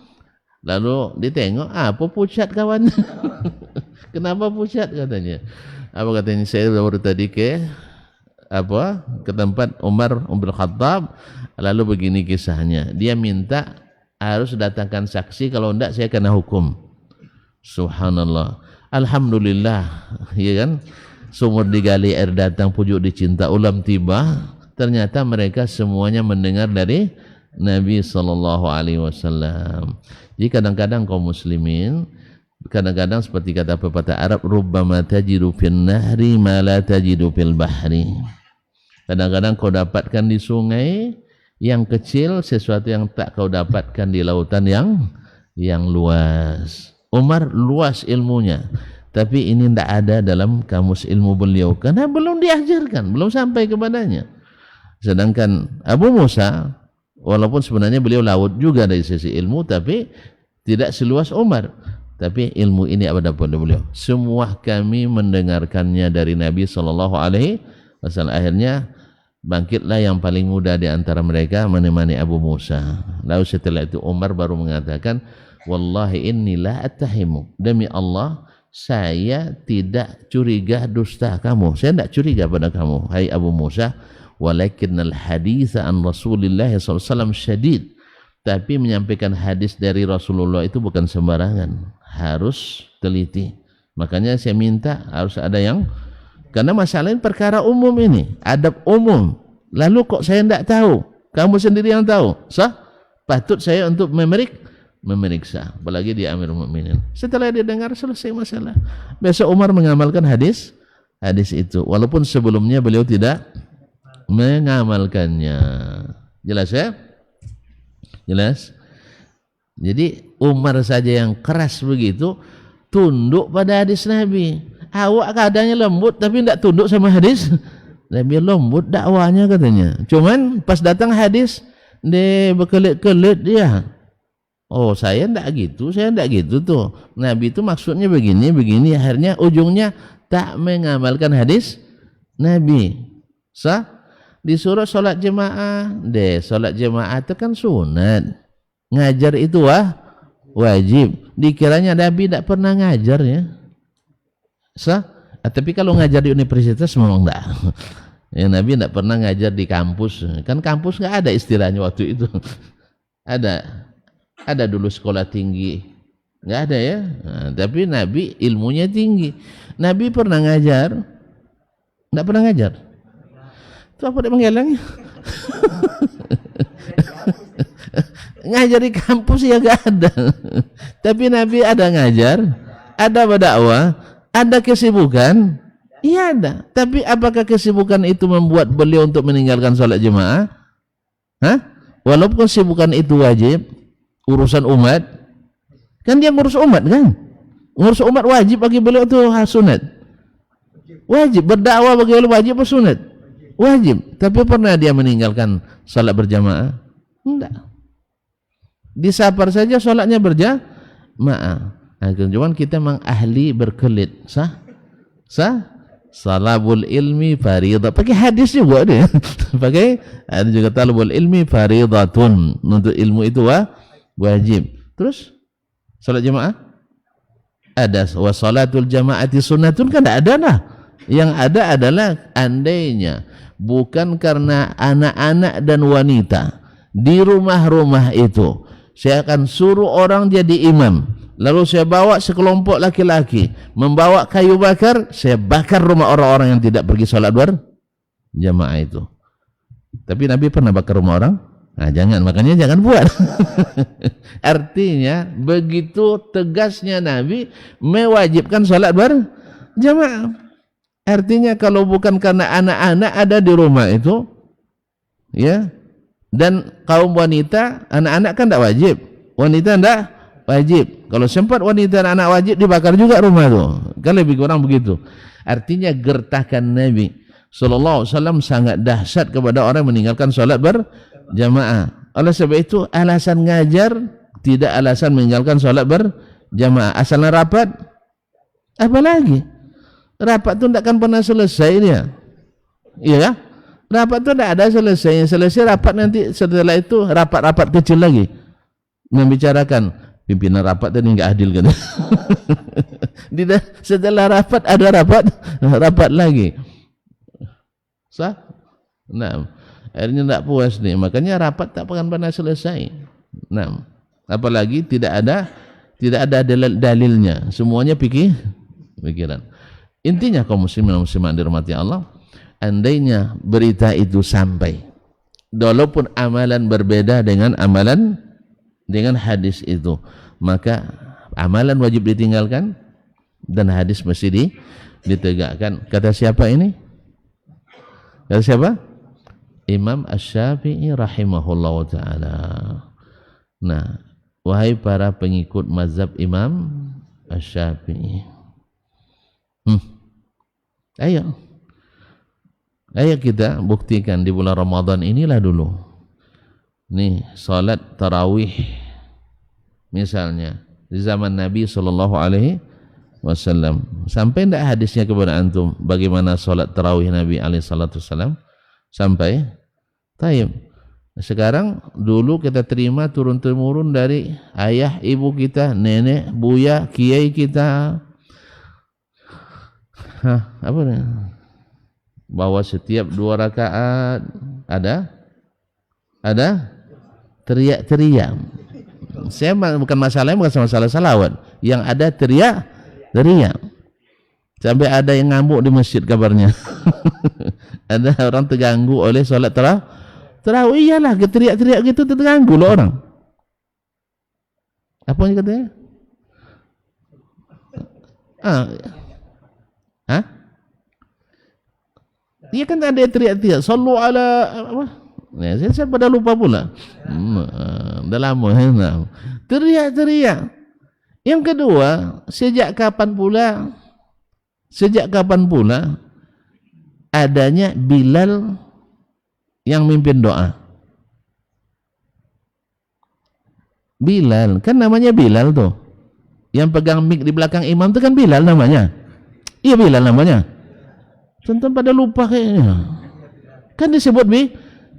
S1: Lalu ditengok, apa pucat kawan? Kenapa pucat katanya? Apa katanya? Saya baru tadi ke tempat Umar bin Khattab, lalu begini kisahnya. Dia minta harus datangkan saksi, kalau enggak saya kena hukum. Subhanallah. Alhamdulillah, ya kan? Sumur digali, air datang, pujuk dicinta, ulam tiba. Ternyata mereka semuanya mendengar dari Nabi SAW. Jadi kadang-kadang kaum muslimin, kadang-kadang seperti kata pepatah Arab, rubbama tajidu fil nahri ma la tajidu fil bahri. Kadang-kadang kau dapatkan di sungai yang kecil sesuatu yang tak kau dapatkan di lautan yang luas. Umar luas ilmunya, tapi ini tidak ada dalam kamus ilmu beliau karena belum diajarkan, belum sampai kepadanya. Sedangkan Abu Musa, walaupun sebenarnya beliau laut juga dari sisi ilmu, tapi tidak seluas Umar. Tapi ilmu ini apa dapat beliau? Semua kami mendengarkannya dari Nabi SAW. Akhirnya bangkitlah yang paling muda di antara mereka menemani Abu Musa. Lalu setelah itu Umar baru mengatakan, wallahi inni la attahimu, demi Allah saya tidak curiga dusta kamu, saya tidak curiga pada kamu hai Abu Musa, walakinnal haditha an Rasulillah SAW syadid, tapi menyampaikan hadis dari Rasulullah itu bukan sembarangan, harus teliti. Makanya saya minta harus ada yang, karena masalahnya perkara umum ini, adab umum, lalu kok saya tidak tahu, kamu sendiri yang tahu, patut saya untuk memeriksa, apalagi dia Amirul Mukminin. Setelah dia dengar, selesai masalah. Besok Umar mengamalkan hadis itu, walaupun sebelumnya beliau tidak mengamalkannya. Jelas ya? Jelas? Jadi Umar saja yang keras begitu, tunduk pada hadis Nabi. Awak keadaannya lembut tapi tidak tunduk sama hadis Nabi. Lembut dakwanya katanya, cuman pas datang hadis dia berkelit-kelit dia. Oh saya tidak gitu tuh, Nabi itu maksudnya begini, akhirnya ujungnya tak mengamalkan hadis Nabi. Disuruh sholat jemaah, sholat jemaah itu kan sunat, ngajar itu wajib. Dikiranya Nabi tidak pernah ngajar ya. Tapi kalau ngajar di universitas memang tidak. Ya, Nabi tidak pernah ngajar di kampus, kan kampus nggak ada istilahnya waktu itu. Ada dulu sekolah tinggi, nggak ada ya. Nah, tapi Nabi ilmunya tinggi. Nabi pernah ngajar? Nggak pernah ngajar. Itu apa dia menggelangnya? Ngajar di kampus ya nggak ada. Tapi Nabi ada ngajar, ada berdakwah, ada kesibukan. Iya ada. Tapi apakah kesibukan itu membuat beliau untuk meninggalkan sholat jemaah? Walaupun kesibukan itu wajib, urusan umat, kan dia ngurus umat kan? Ngurus umat wajib bagi beliau itu sunat. Wajib berdakwah bagi beliau wajib atau sunat? Wajib. Tapi pernah dia meninggalkan salat berjamaah? Enggak. Di safar saja salatnya berjamaah. Nah, cuman kita memang ahli berkelit. Salabul ilmi faridah. Pakai hadis juga dia. Pakai ada juga talabul ilmi faridatun. Untuk ilmu itu wajib. Terus salat jamaah ada, wa salatul jamaati sunnatun, kan tidak ada lah. Yang ada adalah andainya bukan karena anak-anak dan wanita di rumah-rumah itu, saya akan suruh orang jadi imam, lalu saya bawa sekelompok laki-laki membawa kayu bakar, saya bakar rumah orang-orang yang tidak pergi salat berjamaah itu. Tapi Nabi pernah bakar rumah orang? Nah jangan, makanya jangan buat. Artinya begitu tegasnya Nabi mewajibkan salat berjamaah. Artinya kalau bukan karena anak-anak ada di rumah itu, ya, dan kaum wanita, anak-anak kan tidak wajib, wanita tidak wajib. Kalau sempat wanita dan anak wajib, dibakar juga rumah itu. Kan lebih kurang begitu. Artinya gertakan Nabi SAW sangat dahsyat kepada orang yang meninggalkan salat berjamaah. Oleh sebab itu alasan ngajar tidak alasan meninggalkan salat berjamaah. Asalnya rapat, apalagi Rapat tu tidak akan pernah selesai dia. Iya kan? Rapat tu tidak ada selesainya. Selesai rapat nanti setelah itu rapat-rapat kecil lagi membicarakan pimpinan rapat tadi nggak adil kan. Setelah rapat ada rapat lagi. Sah? Nah, akhirnya tidak puas nih. Makanya rapat tak akan pernah selesai. Nah, apalagi tidak ada dalilnya. Semuanya pikiran. Intinya kaum muslimin dan muslimat dirahmati Allah, andainya berita itu sampai, walaupun amalan berbeda dengan hadis itu, maka amalan wajib ditinggalkan dan hadis mesti ditegakkan. Kata siapa ini? Kata siapa? Imam Asy-Syafi'i rahimahullah ta'ala. Nah, wahai para pengikut mazhab Imam Asy-Syafi'i, ayo kita buktikan di bulan Ramadan inilah dulu. Nih, salat tarawih misalnya di zaman Nabi SAW, sampai tidak hadisnya kepada antum bagaimana salat tarawih Nabi SAW? Sampai? Taib. Sekarang dulu kita terima turun-temurun dari ayah, ibu kita, nenek, buya, kiai kita. Apa nih? Bahwa setiap 2 rakaat ada teriak-teriak. Saya bukan masalah salawat, yang ada teriak. Sampai ada yang ngamuk di masjid kabarnya. Ada orang terganggu oleh salat tarawih. Iyalah, teriak-teriak gitu terganggu loh orang. Apa yang katanya? Dia kan ada teriak-teriak. Sallu ala apa? Nah, saya pada lupa pula. Dah lama. Teriak-teriak. Yang kedua, sejak kapan pula adanya Bilal yang mimpin doa? Bilal, kan namanya Bilal tuh. Yang pegang mic di belakang imam itu kan Bilal namanya. Iya, Bilal namanya. Tonton pada lupa kayaknya. Kan disebut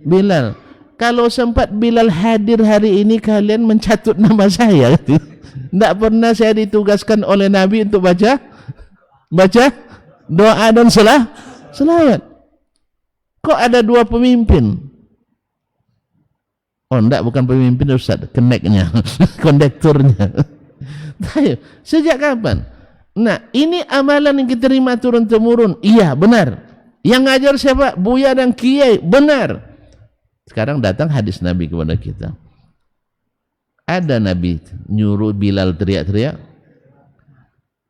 S1: Bilal. Kalau sempat Bilal hadir hari ini, kalian mencatut nama saya. Tidak pernah saya ditugaskan oleh Nabi untuk baca doa dan selawat. Kok ada 2 pemimpin? Oh enggak, bukan pemimpin Ustaz, keneknya, kondekturnya. Sejak kapan? Nah, ini amalan yang kita terima turun-temurun. Iya, benar. Yang ngajar siapa? Buya dan kiai. Benar. Sekarang datang hadis Nabi kepada kita. Ada Nabi nyuruh Bilal teriak-teriak?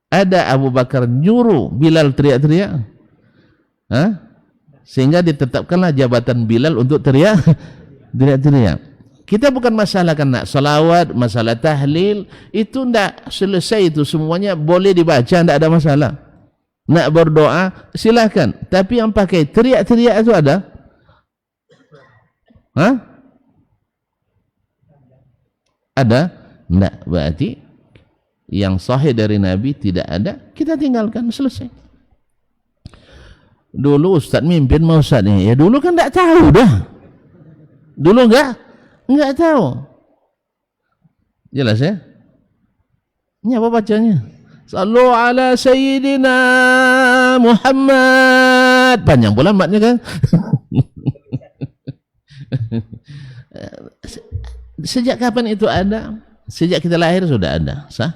S1: Ada Abu Bakar nyuruh Bilal teriak-teriak? Sehingga ditetapkanlah jabatan Bilal untuk teriak-teriak. Kita bukan masalah kena salawat, masalah tahlil, itu tidak selesai, itu semuanya boleh dibaca, tidak ada masalah. Nak berdoa silakan, tapi yang pakai teriak-teriak itu ada? Ada? Tidak, berarti yang sahih dari Nabi tidak ada, kita tinggalkan, selesai. Dulu Ustaz mimpin mau Ustaz ini, ya dulu kan tidak tahu dah. Dulu enggak tahu. Jelas ya? Ini apa bacanya? Sallu ala Sayyidina Muhammad. Panjang pula matnya kan? Sejak kapan itu ada? Sejak kita lahir sudah ada, sah?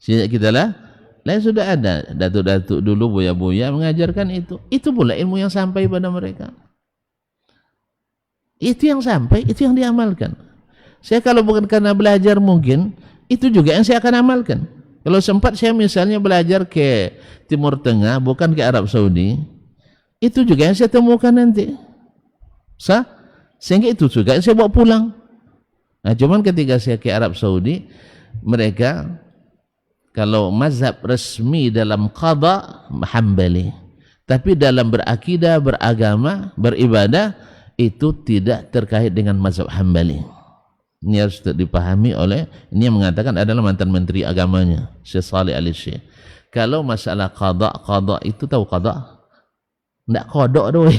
S1: Sejak kita lahir sudah ada. Datuk-datuk dulu, buya-buya mengajarkan itu. Itu pula ilmu yang sampai pada mereka. Itu yang sampai, itu yang diamalkan. Saya kalau bukan karena belajar mungkin, itu juga yang saya akan amalkan. Kalau sempat saya misalnya belajar ke Timur Tengah, bukan ke Arab Saudi, itu juga yang saya temukan nanti. Sah? Sehingga itu juga yang saya bawa pulang. Nah, cuman ketika saya ke Arab Saudi, mereka kalau mazhab resmi dalam qada Hambali, tapi dalam berakidah, beragama, beribadah itu tidak terkait dengan mazhab Hambali. Ini harus dipahami oleh ini yang mengatakan adalah mantan menteri agamanya Syekh Saleh Ali Syekh. kalau masalah qada itu tahu qada? Enggak kodok doh.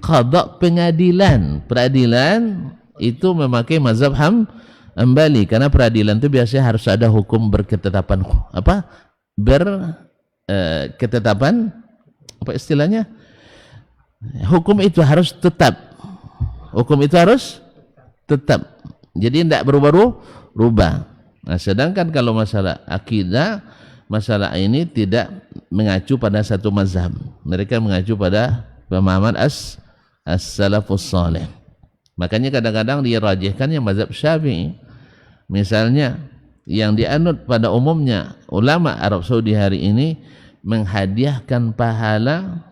S1: Qada pengadilan. Peradilan itu memakai mazhab Hambali karena peradilan itu biasanya harus ada hukum berketetapan apa? Ketetapan apa istilahnya? Hukum itu harus tetap. Hukum itu harus tetap. Jadi tidak berubah-ubah. Nah, sedangkan kalau masalah akidah, masalah ini tidak mengacu pada satu mazhab. Mereka mengacu pada pemahaman as-salafus salih. Makanya kadang-kadang dirajihkan yang mazhab Syafi'i. Misalnya yang dianut pada umumnya ulama Arab Saudi hari ini menghadiahkan pahala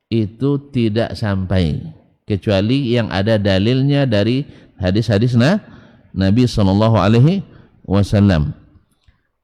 S1: itu tidak sampai kecuali yang ada dalilnya dari hadis-hadis Nabi sallallahu alaihi wasallam.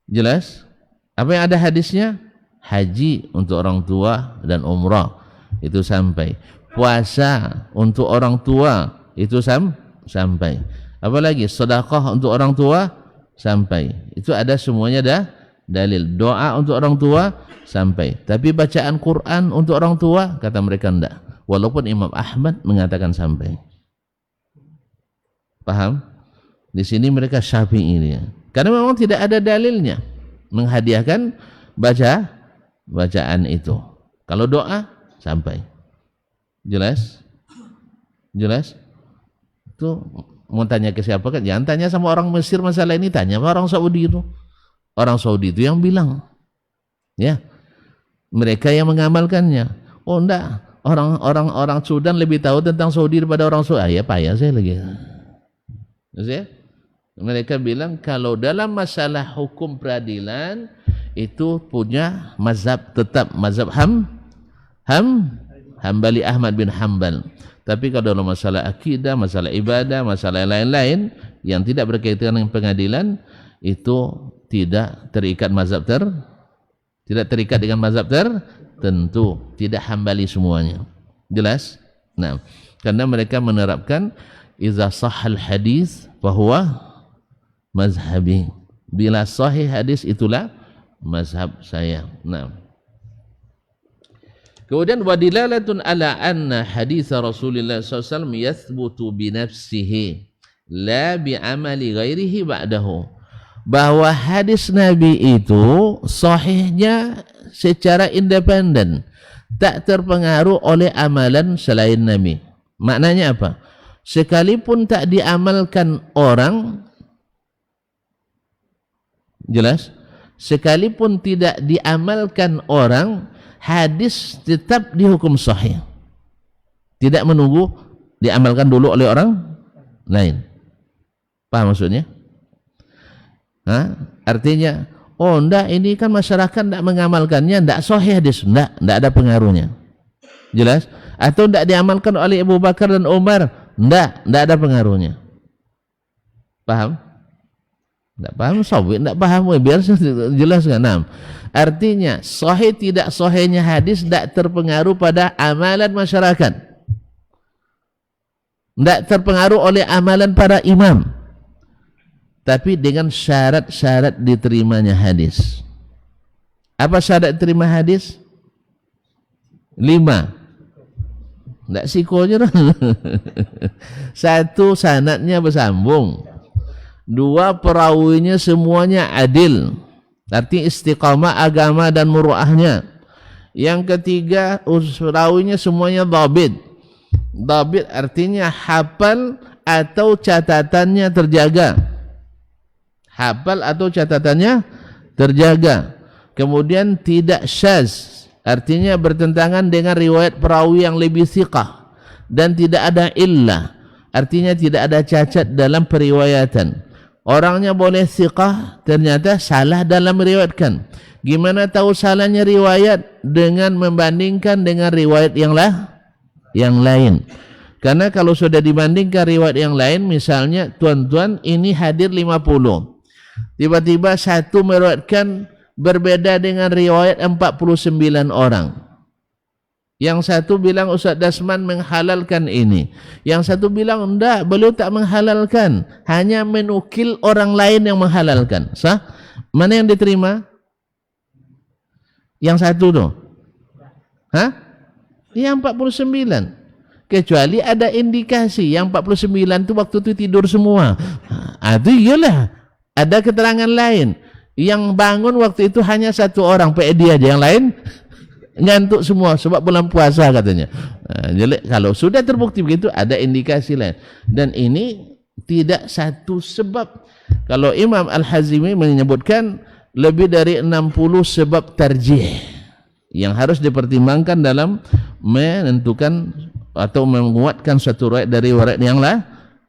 S1: Jelas? Apa yang ada hadisnya? Haji untuk orang tua dan umrah itu sampai. Puasa untuk orang tua itu sampai. Apalagi sedekah untuk orang tua sampai. Itu ada semuanya dah dalil. Doa untuk orang tua sampai. Tapi bacaan Quran untuk orang tua kata mereka enggak. Walaupun Imam Ahmad mengatakan sampai. Paham? Di sini mereka Syafi'i ini. Karena memang tidak ada dalilnya menghadiahkan bacaan itu. Kalau doa sampai. Jelas? Jelas? Itu mau tanya ke siapa kan? Jangan tanya sama orang Mesir masalah ini, tanya sama orang Saudi itu. Orang Saudi itu yang bilang. Ya. Mereka yang mengamalkannya. Oh enggak, orang Sudan lebih tahu tentang Saudi daripada orang Saudi. Ya payah saya lagi. Ya? Mereka bilang kalau dalam masalah hukum peradilan itu punya mazhab tetap mazhab Hambali Ahmad bin Hanbal. Tapi kalau dalam masalah akidah, masalah ibadah, masalah lain-lain yang tidak berkaitan dengan pengadilan itu tidak terikat tidak terikat dengan mazhab tertentu, tidak Hambali semuanya. Jelas? Nah, karena mereka menerapkan iza sahal hadis bahwa mazhabi, bila sahih hadis itulah mazhab saya. Nah, kemudian wadilalatun ala anna hadis Rasulullah SAW yathbutu binafsihi la bi'amali ghairihi ba'dahu, bahwa hadis Nabi itu sahihnya secara independen, tak terpengaruh oleh amalan selain Nabi. Maknanya apa? Sekalipun tak diamalkan orang, jelas? Sekalipun tidak diamalkan orang, hadis tetap dihukum sahih. Tidak menunggu diamalkan dulu oleh orang lain. Paham maksudnya? Artinya, oh enggak, ini kan masyarakat enggak mengamalkannya, enggak sahih hadis, enggak ada pengaruhnya. Jelas? Atau enggak diamalkan oleh Abu Bakar dan Umar, enggak ada pengaruhnya. Paham? Enggak paham, sawi, enggak paham, biar jelas kan? Artinya, sahih tidak sahihnya hadis enggak terpengaruh pada amalan masyarakat. Enggak terpengaruh oleh amalan para imam. Tapi dengan syarat-syarat diterimanya hadis. Apa syarat terima hadis? 5. Enggak sikonya. 1, sanadnya bersambung. 2, perawinya semuanya adil. Arti istiqamah agama dan muruahnya. Yang ketiga, perawinya semuanya dhabit. Dhabit artinya hafal atau catatannya terjaga. Hafal atau catatannya terjaga. Kemudian tidak syaz, artinya bertentangan dengan riwayat perawi yang lebih thiqah, dan tidak ada illah, artinya tidak ada cacat dalam periwayatan. Orangnya boleh thiqah, ternyata salah dalam meriwayatkan. Gimana tahu salahnya riwayat? Dengan membandingkan dengan riwayat yang lain. Karena kalau sudah dibandingkan riwayat yang lain, misalnya tuan-tuan ini hadir 50, tiba-tiba satu meriwayatkan berbeda dengan riwayat 49 orang. Yang satu bilang Ustaz Dasman menghalalkan ini, yang satu bilang enggak, beliau tak menghalalkan, hanya menukil orang lain yang menghalalkan. Sah? Mana yang diterima? Yang satu tuh. Hah? Yang 49. Kecuali ada indikasi yang 49 itu waktu itu tidur semua. Itu iyalah. Ada keterangan lain. Yang bangun waktu itu hanya satu orang, PED aja, yang lain ngantuk semua sebab bulan puasa katanya. Jadi kalau sudah terbukti begitu ada indikasi lain. Dan ini tidak satu sebab. Kalau Imam Al-Hazimi menyebutkan lebih dari 60 sebab tarjih yang harus dipertimbangkan dalam menentukan atau menguatkan suatu riwayat dari riwayat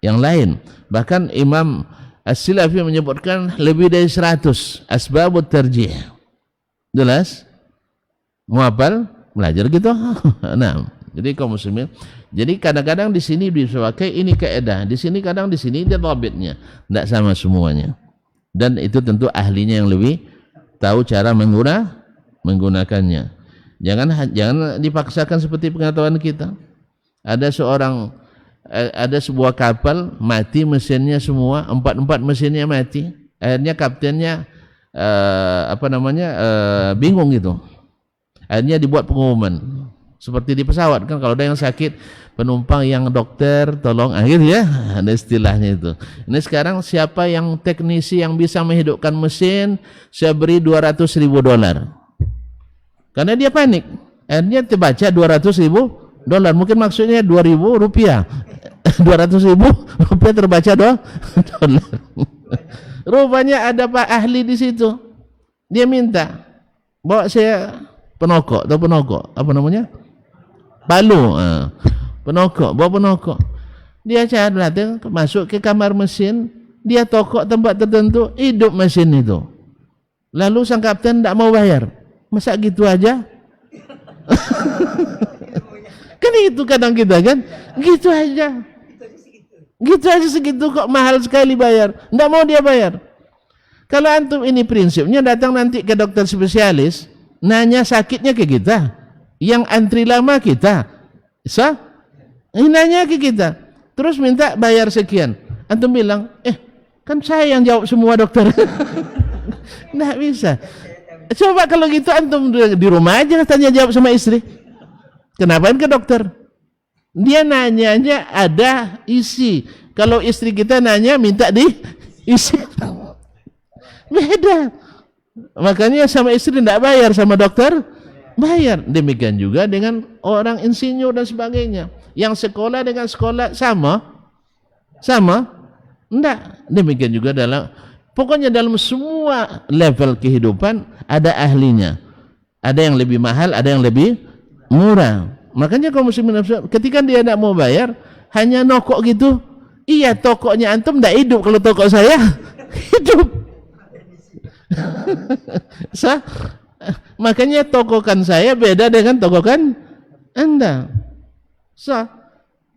S1: yang lain. Bahkan Imam As-Silafi menyebutkan lebih dari 100 asbabut tarjih. Jelas? Muhafal? Belajar gitu. Nah, jadi kaum muslimin, jadi kadang-kadang di sini dipakai ini kaidah, di sini kadang di sini dia dhabitnya. Tidak sama semuanya. Dan itu tentu ahlinya yang lebih tahu cara menggunakannya. Jangan dipaksakan seperti pengetahuan kita. Ada sebuah kapal mati mesinnya semua, 4 mesinnya mati. Akhirnya kaptennya bingung gitu. Akhirnya dibuat pengumuman seperti di pesawat kan, kalau ada yang sakit, penumpang yang dokter tolong, ya ada istilahnya itu. Ini sekarang siapa yang teknisi yang bisa menghidupkan mesin, saya beri $200.000. Karena dia panik. Akhirnya terbaca $200.000. Mungkin maksudnya $2.000. $200.000 terbaca $2. Rupanya ada Pak ahli di situ. Dia minta, bawa saya penokok atau penokok, apa namanya? Palu. Penokok, bawa penokok. Dia datang masuk ke kamar mesin, dia tokok tempat tertentu, hidup mesin itu. Lalu sang kapten tidak mau bayar. Masa gitu aja? Kan itu kadang kita kan, gitu aja segitu kok mahal sekali bayar, tidak mau dia bayar. Kalau antum ini prinsipnya datang nanti ke dokter spesialis, nanya sakitnya ke kita, yang antri lama kita, nanya ke kita, terus minta bayar sekian. Antum bilang, kan saya yang jawab semua dokter. Nggak bisa. Coba kalau gitu antum di rumah aja tanya jawab sama istri. Kenapain ke dokter? Dia nanyanya ada isi. Kalau istri kita nanya minta diisi. Beda. Makanya sama istri tidak bayar, sama dokter bayar. Demikian juga dengan orang insinyur dan sebagainya. Yang sekolah dengan sekolah sama? Enggak. Demikian juga pokoknya dalam semua level kehidupan ada ahlinya. Ada yang lebih mahal, ada yang lebih murah. Makanya kaum muslimin ketika dia tidak mau bayar, hanya nokok gitu. Iya, tokonya antum tidak hidup kalau toko saya hidup. Makanya tokokan saya beda dengan tokokan Anda.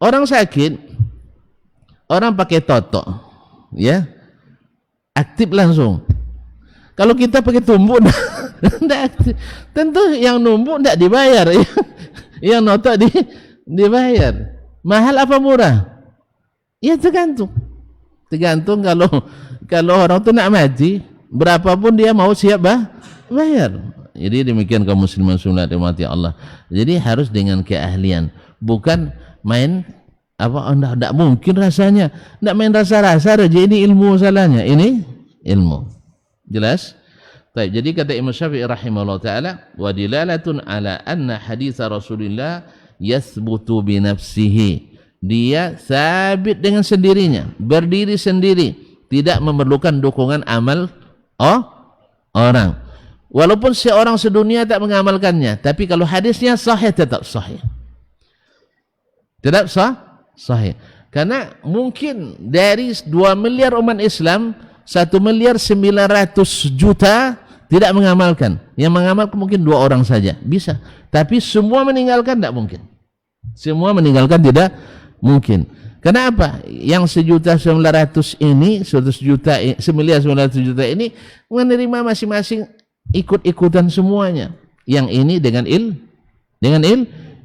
S1: Orang sakit, orang pakai toto, ya, aktif langsung. Kalau kita pakai tumbuk, tidak aktif. Tentu yang numbuk tidak dibayar, yang noto dibayar. Mahal apa murah? Ya tergantung kalau orang itu nak mati, berapapun dia mau siap bayar. Jadi demikian kaum muslimin muslimat dimati Allah. Jadi harus dengan keahlian, bukan main tidak mungkin rasanya, tidak main rasa-rasa aja. Ini ilmu salahnya, ini ilmu. Jelas? Baik, jadi kata Imam Syafi'i rahimahullah ta'ala, wa dilalatun ala anna haditha Rasulullah yathbutu binafsihi. Dia sabit dengan sendirinya, berdiri sendiri, tidak memerlukan dukungan amal orang. Walaupun seorang sedunia tak mengamalkannya, tapi kalau hadisnya sahih, tetap sahih. Tetap sahih. Karena mungkin dari 2 miliar umat Islam, 1.900.000.000 tidak mengamalkan. Yang mengamalkan mungkin 2 orang saja, bisa. Tapi semua meninggalkan tidak mungkin. Semua meninggalkan tidak mungkin. Kenapa? Yang 1.900.000 ini, 1.900.000 ini menerima masing-masing ikut-ikutan semuanya. Yang ini dengan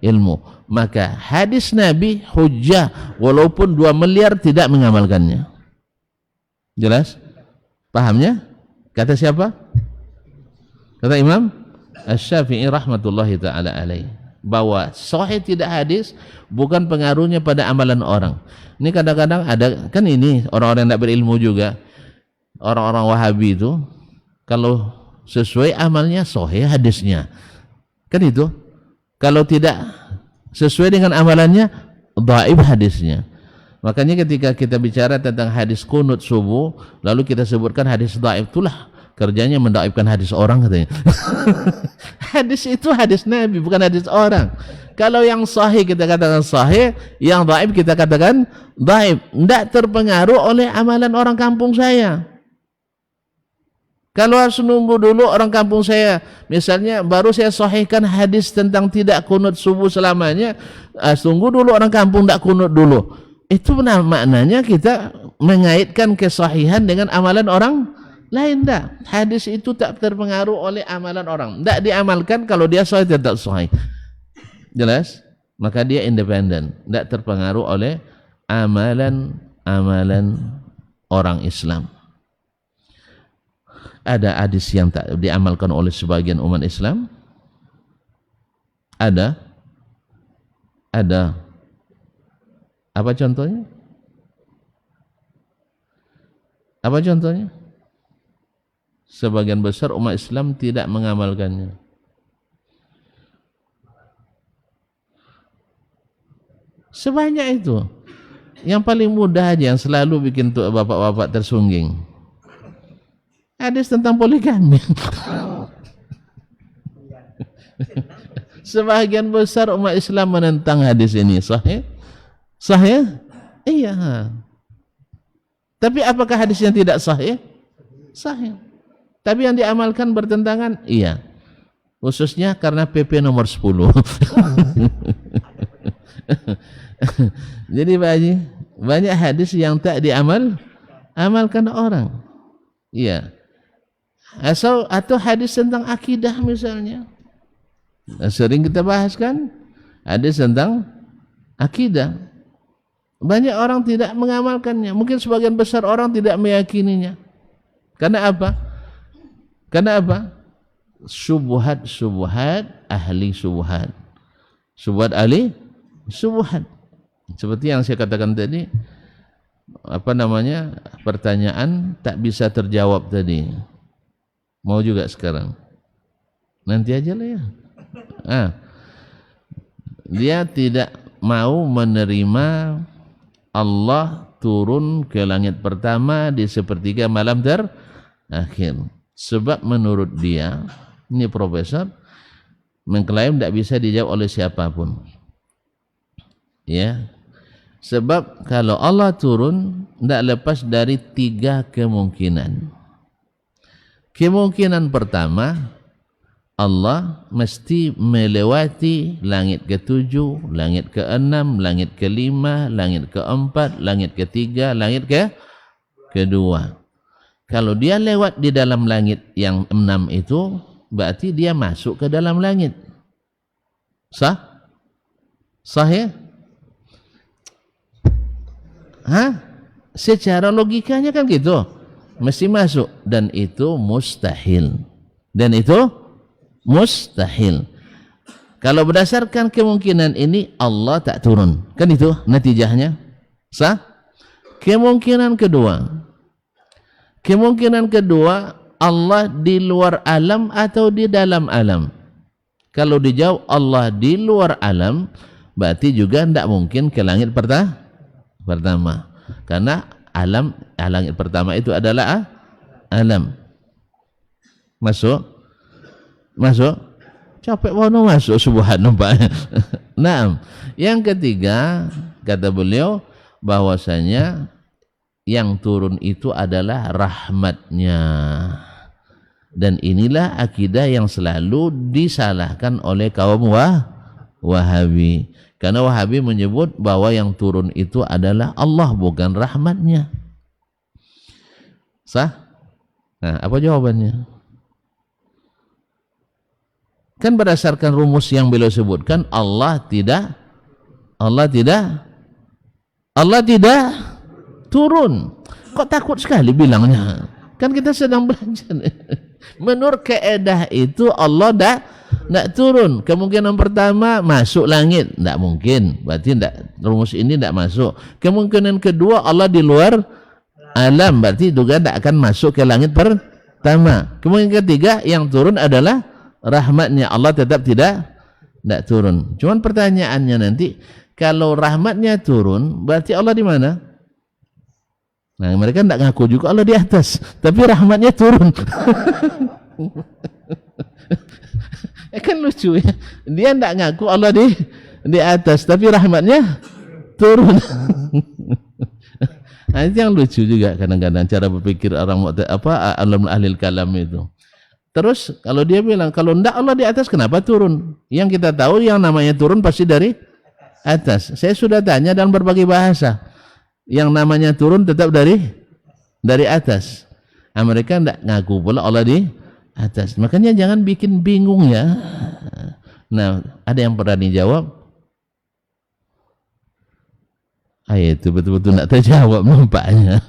S1: ilmu. Maka hadis Nabi hujjah walaupun 2 miliar tidak mengamalkannya. Jelas? Pahamnya? Kata siapa? Kata Imam Asy-Syafi'i rahmatullahi taala alaih, bahwa sahih tidak hadis bukan pengaruhnya pada amalan orang. Ini kadang-kadang ada kan, ini orang-orang yang tidak berilmu juga, orang-orang Wahabi itu kalau sesuai amalnya sahih hadisnya, kan itu. Kalau tidak sesuai dengan amalannya dhaif hadisnya. Makanya ketika kita bicara tentang hadis kunut subuh lalu kita sebutkan hadis dhaif, itulah kerjanya mendaifkan hadis orang katanya. Hadis itu hadis Nabi, bukan hadis orang. Kalau yang sahih kita katakan sahih, yang dhaif kita katakan dhaif. Tidak terpengaruh oleh amalan orang kampung saya. Kalau harus nunggu dulu orang kampung saya, misalnya baru saya sahihkan hadis tentang tidak kunut subuh selamanya, tunggu dulu orang kampung tidak kunut dulu. Itu maknanya kita mengaitkan kesahihan dengan amalan orang lain. Tak, hadis itu tak terpengaruh oleh amalan orang, tak diamalkan. Kalau dia sahih tetap sahih, jelas. Maka dia independen, tak terpengaruh oleh amalan orang Islam. Ada hadis yang tak diamalkan oleh sebagian umat Islam? Ada. Apa contohnya? Apa contohnya? Sebagian besar umat Islam tidak mengamalkannya. Sebanyak itu. Yang paling mudah aja, yang selalu bikin tuh bapak-bapak tersungging, hadis tentang poligami. Sebagian besar umat Islam menentang hadis ini. Sahih? Sahih? Iya. Tapi apakah hadisnya tidak sahih? Sahih. Tapi yang diamalkan bertentangan? Iya. Khususnya karena PP nomor 10. Jadi banyak hadis yang tak diamalkan orang. Iya. Atau hadis tentang akidah misalnya. Sering kita bahas kan? Hadis tentang akidah. Banyak orang tidak mengamalkannya. Mungkin sebagian besar orang tidak meyakininya. Karena apa? Karena apa? Syubhat ahli syubhat. Syubhat ahli syubhat. Seperti yang saya katakan tadi, pertanyaan tak bisa terjawab tadi. Mau juga sekarang? Nanti aja lah ya. Dia tidak mau menerima Allah turun ke langit pertama di sepertiga malam terakhir. Sebab menurut dia, ini profesor, mengklaim tidak bisa dijawab oleh siapapun. Ya. Sebab kalau Allah turun, tidak lepas dari 3 kemungkinan. Kemungkinan pertama, Allah mesti melewati langit ke-7, langit ke-6, langit ke-5, langit ke-4, langit ke-3, langit ke-2. Kalau dia lewat di dalam langit yang 6 itu, berarti dia masuk ke dalam langit. Sah? Sah ya? Secara logikanya kan gitu, mesti masuk, dan itu mustahil. Kalau berdasarkan kemungkinan ini Allah tak turun, kan itu natijahnya. Sah? Kemungkinan kedua, Allah di luar alam atau di dalam alam. Kalau dijawab Allah di luar alam, berarti juga tidak mungkin ke langit pertama. Karena langit pertama itu adalah alam. Masuk? Capek wono masuk, subhanallah. Nah, yang ketiga kata beliau bahwasanya yang turun itu adalah rahmatnya. Dan inilah akidah yang selalu disalahkan oleh kaum Wahabi. Karena Wahabi menyebut bahwa yang turun itu adalah Allah, bukan rahmatnya. Sah? Nah, apa jawabannya? Kan berdasarkan rumus yang beliau sebutkan, Allah tidak turun. Kok takut sekali bilangnya? Kan kita sedang belajar. Menurut keedah itu Allah tidak turun. Kemungkinan pertama masuk langit, tidak mungkin. Berarti rumus ini tidak masuk. Kemungkinan kedua Allah di luar alam, berarti juga tidak akan masuk ke langit pertama. Kemungkinan ketiga yang turun adalah rahmatnya. Allah tetap tidak turun. Cuman pertanyaannya nanti, kalau rahmatnya turun, berarti Allah di mana? Nah, mereka tidak ngaku juga Allah di atas, tapi rahmatnya turun. Kan lucu ya. Dia tidak ngaku Allah di atas, tapi rahmatnya turun. Nah, itu yang lucu juga kadang-kadang cara berpikir orang alam ahli kalam itu. Terus kalau dia bilang kalau tidak Allah di atas, kenapa turun? Yang kita tahu yang namanya turun pasti dari atas. Saya sudah tanya dalam berbagai bahasa. Yang namanya turun tetap dari atas. Mereka tidak ngaku pula Allah di atas. Makanya jangan bikin bingung ya. Nah, ada yang pernah dijawab? Itu betul-betul tidak terjawab nampaknya.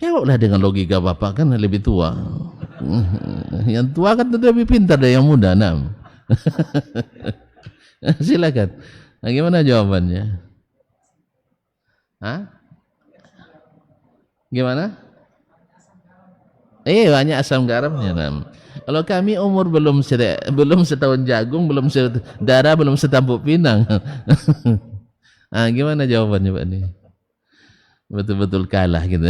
S1: Jawablah dengan logika bapak, kan lebih tua. Yang tua kan lebih pintar dari yang muda. Nah. Silakan. Nah, gimana jawabannya? Gimana? Banyak asam garamnya. Nah. Kalau kami umur belum setahun jagung, belum darah, belum setampuk pinang. Gimana jawabannya Pak ini? Betul-betul kalah gitu.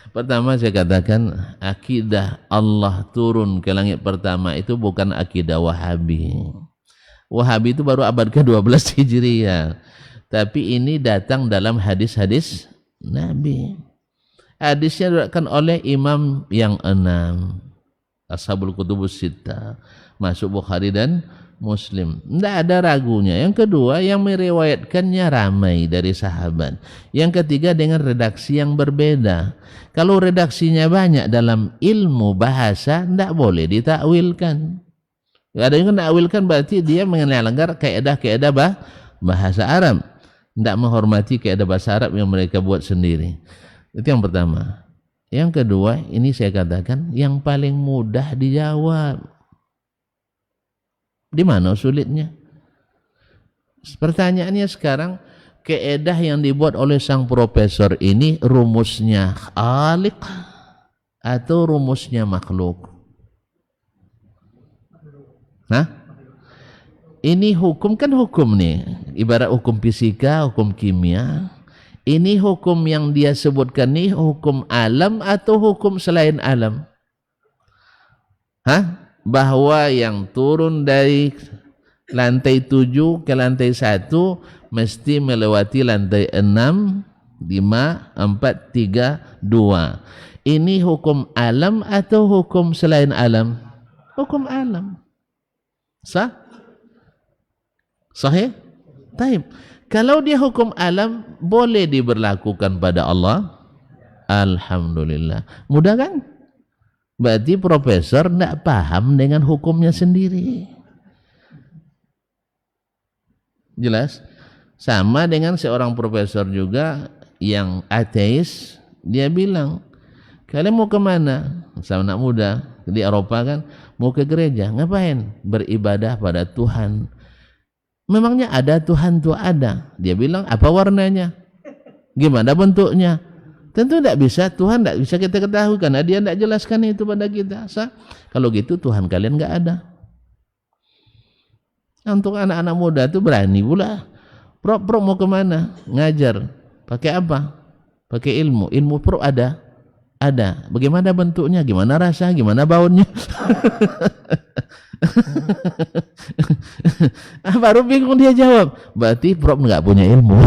S1: Pertama saya katakan akidah Allah turun ke langit pertama itu bukan akidah Wahabi. Wahabi itu baru abad ke-12 Hijriah. Tapi ini datang dalam hadis-hadis Nabi. Hadisnya diriwayatkan oleh imam yang 6. Ashabul Kutubus Sittah, masuk Bukhari dan Muslim. Tidak ada ragunya. Yang kedua, yang meriwayatkannya ramai dari sahabat. Yang ketiga, dengan redaksi yang berbeda. Kalau redaksinya banyak dalam ilmu bahasa, tidak boleh ditakwilkan. Ada yang menakwilkan berarti dia melanggar kaedah-kaedah bahasa Arab. Tidak menghormati kaedah bahasa Arab yang mereka buat sendiri. Itu yang pertama. Yang kedua, ini saya katakan yang paling mudah dijawab. Di mana sulitnya? Pertanyaannya sekarang, keedah yang dibuat oleh sang profesor ini rumusnya khaliq atau rumusnya makhluk? Ini hukum kan hukum nih, ibarat hukum fisika, hukum kimia. Ini hukum yang dia sebutkan nih hukum alam atau hukum selain alam? Bahwa yang turun dari lantai 7 ke lantai 1 mesti melewati lantai 6, 5, 4, 3, 2. Ini hukum alam atau hukum selain alam? Hukum alam. Sahih? Taib. Kalau dia hukum alam, boleh diberlakukan pada Allah? Alhamdulillah. Mudah kan? Berarti profesor tidak paham dengan hukumnya sendiri. Jelas? Sama dengan seorang profesor juga yang ateis, dia bilang, kalian mau kemana? Sama anak muda di Eropa kan, mau ke gereja. Ngapain? Beribadah pada Tuhan. Memangnya ada Tuhan tuh ada? Dia bilang, apa warnanya? Gimana bentuknya? Tentu tidak bisa, Tuhan tidak bisa kita ketahui karena dia tidak jelaskan itu pada kita. Kalau gitu Tuhan kalian nggak ada. Untuk anak-anak muda itu berani pula. Prof mau kemana? Ngajar. Pakai apa? Pakai ilmu. Ilmu prof ada? Ada. Bagaimana bentuknya? Gimana rasa? Gimana baunya? Baru bingung dia jawab. Berarti prof nggak punya ilmu.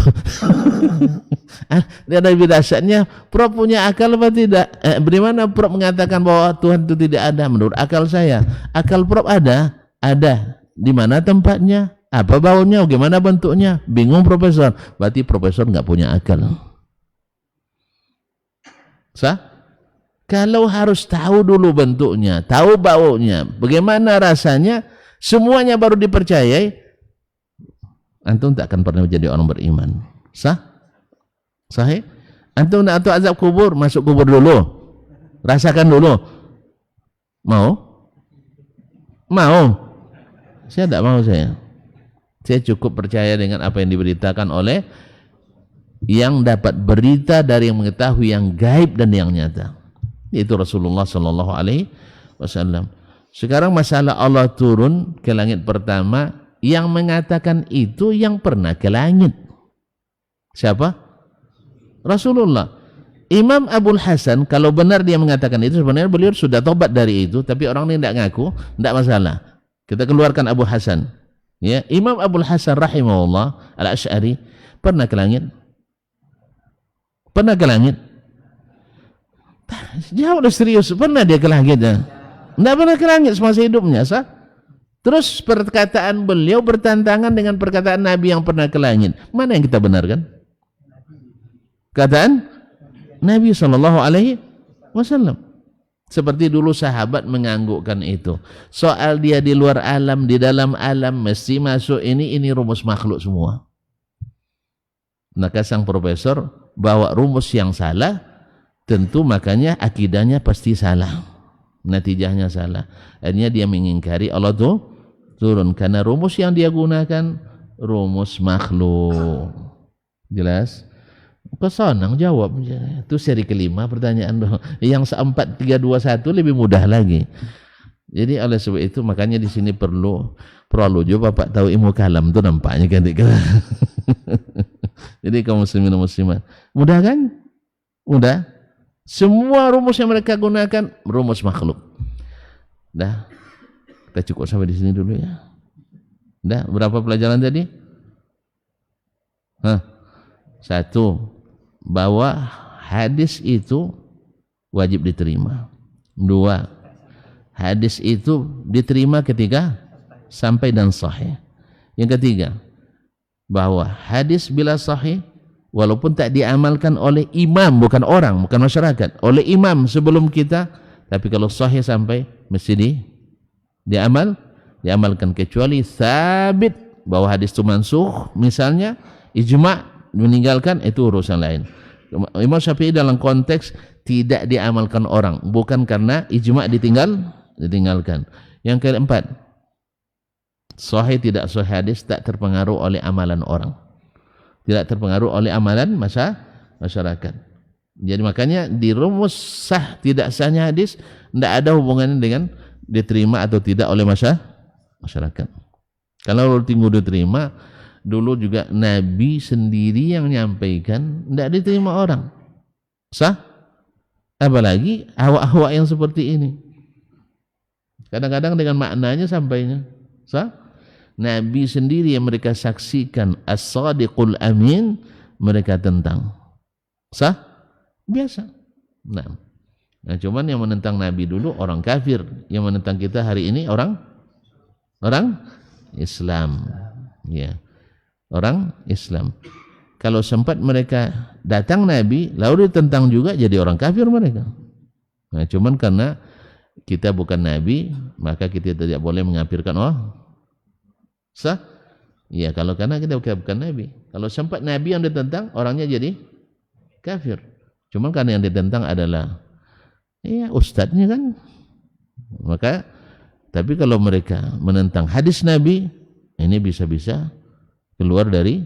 S1: Dia ada dasarnya. Prof punya akal apa tidak? Bagaimana prof mengatakan bahwa Tuhan itu tidak ada? Menurut akal saya, akal prof ada. Ada. Di mana tempatnya? Apa baunya? Bagaimana bentuknya? Bingung profesor. Berarti profesor nggak punya akal. Kalau harus tahu dulu bentuknya, tahu baunya, bagaimana rasanya, semuanya baru dipercayai, antum tak akan pernah menjadi orang beriman. Sah? Sahih? Antum nak tahu azab kubur, masuk kubur dulu. Rasakan dulu. Mau? Mau? Saya tak mau saya. Saya cukup percaya dengan apa yang diberitakan oleh yang dapat berita dari yang mengetahui yang gaib dan yang nyata. Itu Rasulullah sallallahu alaihi wasallam. Sekarang masalah Allah turun ke langit pertama, yang mengatakan itu yang pernah ke langit. Siapa? Rasulullah. Imam Abul Hasan, kalau benar dia mengatakan itu, sebenarnya beliau sudah tobat dari itu, tapi orang ini tidak ngaku, tidak masalah. Kita keluarkan Abu Hasan. Ya, Imam Abul Hasan rahimahullah al-Asy'ari pernah ke langit? Pernah ke langit? Jawab serius, pernah dia ke langit? Tidak pernah ke langit semasa hidupnya, sah? Terus perkataan beliau bertentangan dengan perkataan Nabi yang pernah ke langit. Mana yang kita benarkan? Kataan Nabi SAW. Seperti dulu sahabat menganggukkan itu. Soal dia di luar alam, di dalam alam, mesti masuk ini rumus makhluk semua. Maka sang profesor bawa rumus yang salah, tentu makanya akidahnya pasti salah. Natijahnya salah. Akhirnya dia mengingkari Allah itu turun. Karena rumus yang dia gunakan, rumus makhluk. Jelas? Kesonang jawab. Itu seri kelima pertanyaan. Yang 4, 3, 2, 1 lebih mudah lagi. Jadi oleh sebab itu makanya di sini perlu juga Bapak tahu ilmu kalam itu nampaknya kan. Jadi kaum muslimin dan muslimat. Mudah kan? Mudah. Semua rumus yang mereka gunakan rumus makhluk. Dah. Kita cukup sampai di sini dulu ya. Dah, berapa pelajaran tadi? 1. Bahwa hadis itu wajib diterima. 2. Hadis itu diterima ketika sampai dan sahih. Yang ketiga, bahwa hadis bila sahih walaupun tak diamalkan oleh imam, bukan orang, bukan masyarakat, oleh imam sebelum kita, tapi kalau sahih sampai mesti diamalkan, kecuali sabit bahwa hadis itu mansukh, misalnya ijma' meninggalkan, itu urusan lain. Imam Syafi'i dalam konteks tidak diamalkan orang, bukan karena ijma' ditinggalkan. Yang keempat, sahih tidak sahih hadis tak terpengaruh oleh amalan orang, tidak terpengaruh oleh amalan masyarakat. Jadi makanya di rumus sah tidak sahnya hadis tidak ada hubungannya dengan diterima atau tidak oleh masyarakat. Kalau tinggal diterima, dulu juga Nabi sendiri yang menyampaikan, tidak diterima orang. Sah? Apalagi hawa-hawa yang seperti ini. Kadang-kadang dengan maknanya sampainya. Sah? Nabi sendiri yang mereka saksikan as-sadiqul amin, mereka tentang. Sah? Biasa. Nah, cuman yang menentang Nabi dulu orang kafir, yang menentang kita hari ini orang Islam. Ya. Orang Islam. Kalau sempat mereka datang Nabi, lalu ditentang juga, jadi orang kafir mereka. Nah, cuman karena kita bukan Nabi, maka kita tidak boleh mengkafirkan orang. Sah? Ya, kalau karena kita bukan Nabi. Kalau sempat Nabi yang ditentang, orangnya jadi kafir. Cuman karena yang ditentang adalah ustadznya kan. Maka, tapi kalau mereka menentang hadis Nabi, ini bisa-bisa keluar dari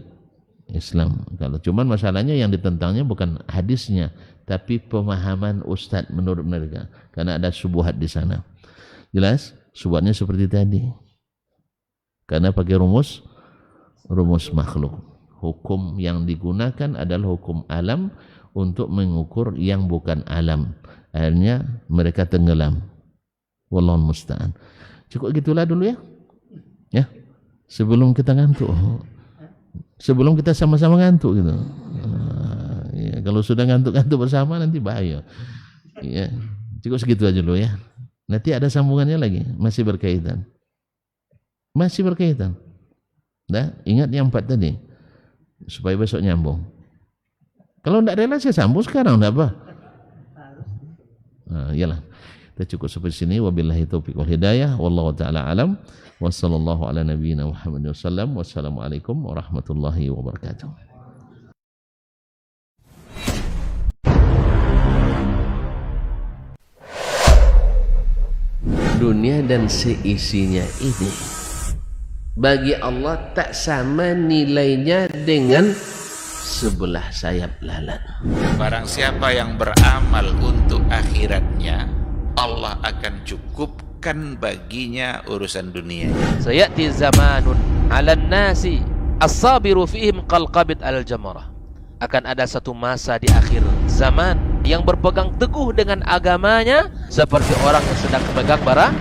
S1: Islam. Kalau cuman masalahnya yang ditentangnya bukan hadisnya, tapi pemahaman ustadz menurut mereka, karena ada subuhat di sana. Jelas? Subuhatnya seperti tadi. Karena pakai rumus makhluk. Hukum yang digunakan adalah hukum alam untuk mengukur yang bukan alam. Akhirnya mereka tenggelam. Wallahu musta'an. Cukup gitulah dulu ya. Ya. Sebelum kita ngantuk. Sebelum kita sama-sama ngantuk gitu. Ya, kalau sudah ngantuk-ngantuk bersama nanti bahaya. Ya, cukup segitu aja dulu ya. Nanti ada sambungannya lagi, masih berkaitan. Nah, ingat yang 4 tadi. Supaya besok nyambung. Kalau tidak rela saya sambung sekarang, tidak apa. Iyalah. Kita cukup sampai sini. Wabillahi taufiq wal hidayah. Wallahu ta'ala alam. Wassallallahu ala nabiyyina Muhammad wasallam. Wassalamualaikum warahmatullahi wabarakatuh. Dunia dan seisinya ini bagi Allah tak sama nilainya dengan sebelah sayap lalat.
S2: Barang siapa yang beramal untuk akhiratnya, Allah akan cukupkan baginya urusan dunia.
S3: Sayati zamanun 'alan nasi as-sabiru fihim qalqabit al-jamarah. Akan ada satu masa di akhir zaman yang berpegang teguh dengan agamanya seperti orang yang sedang memegang bara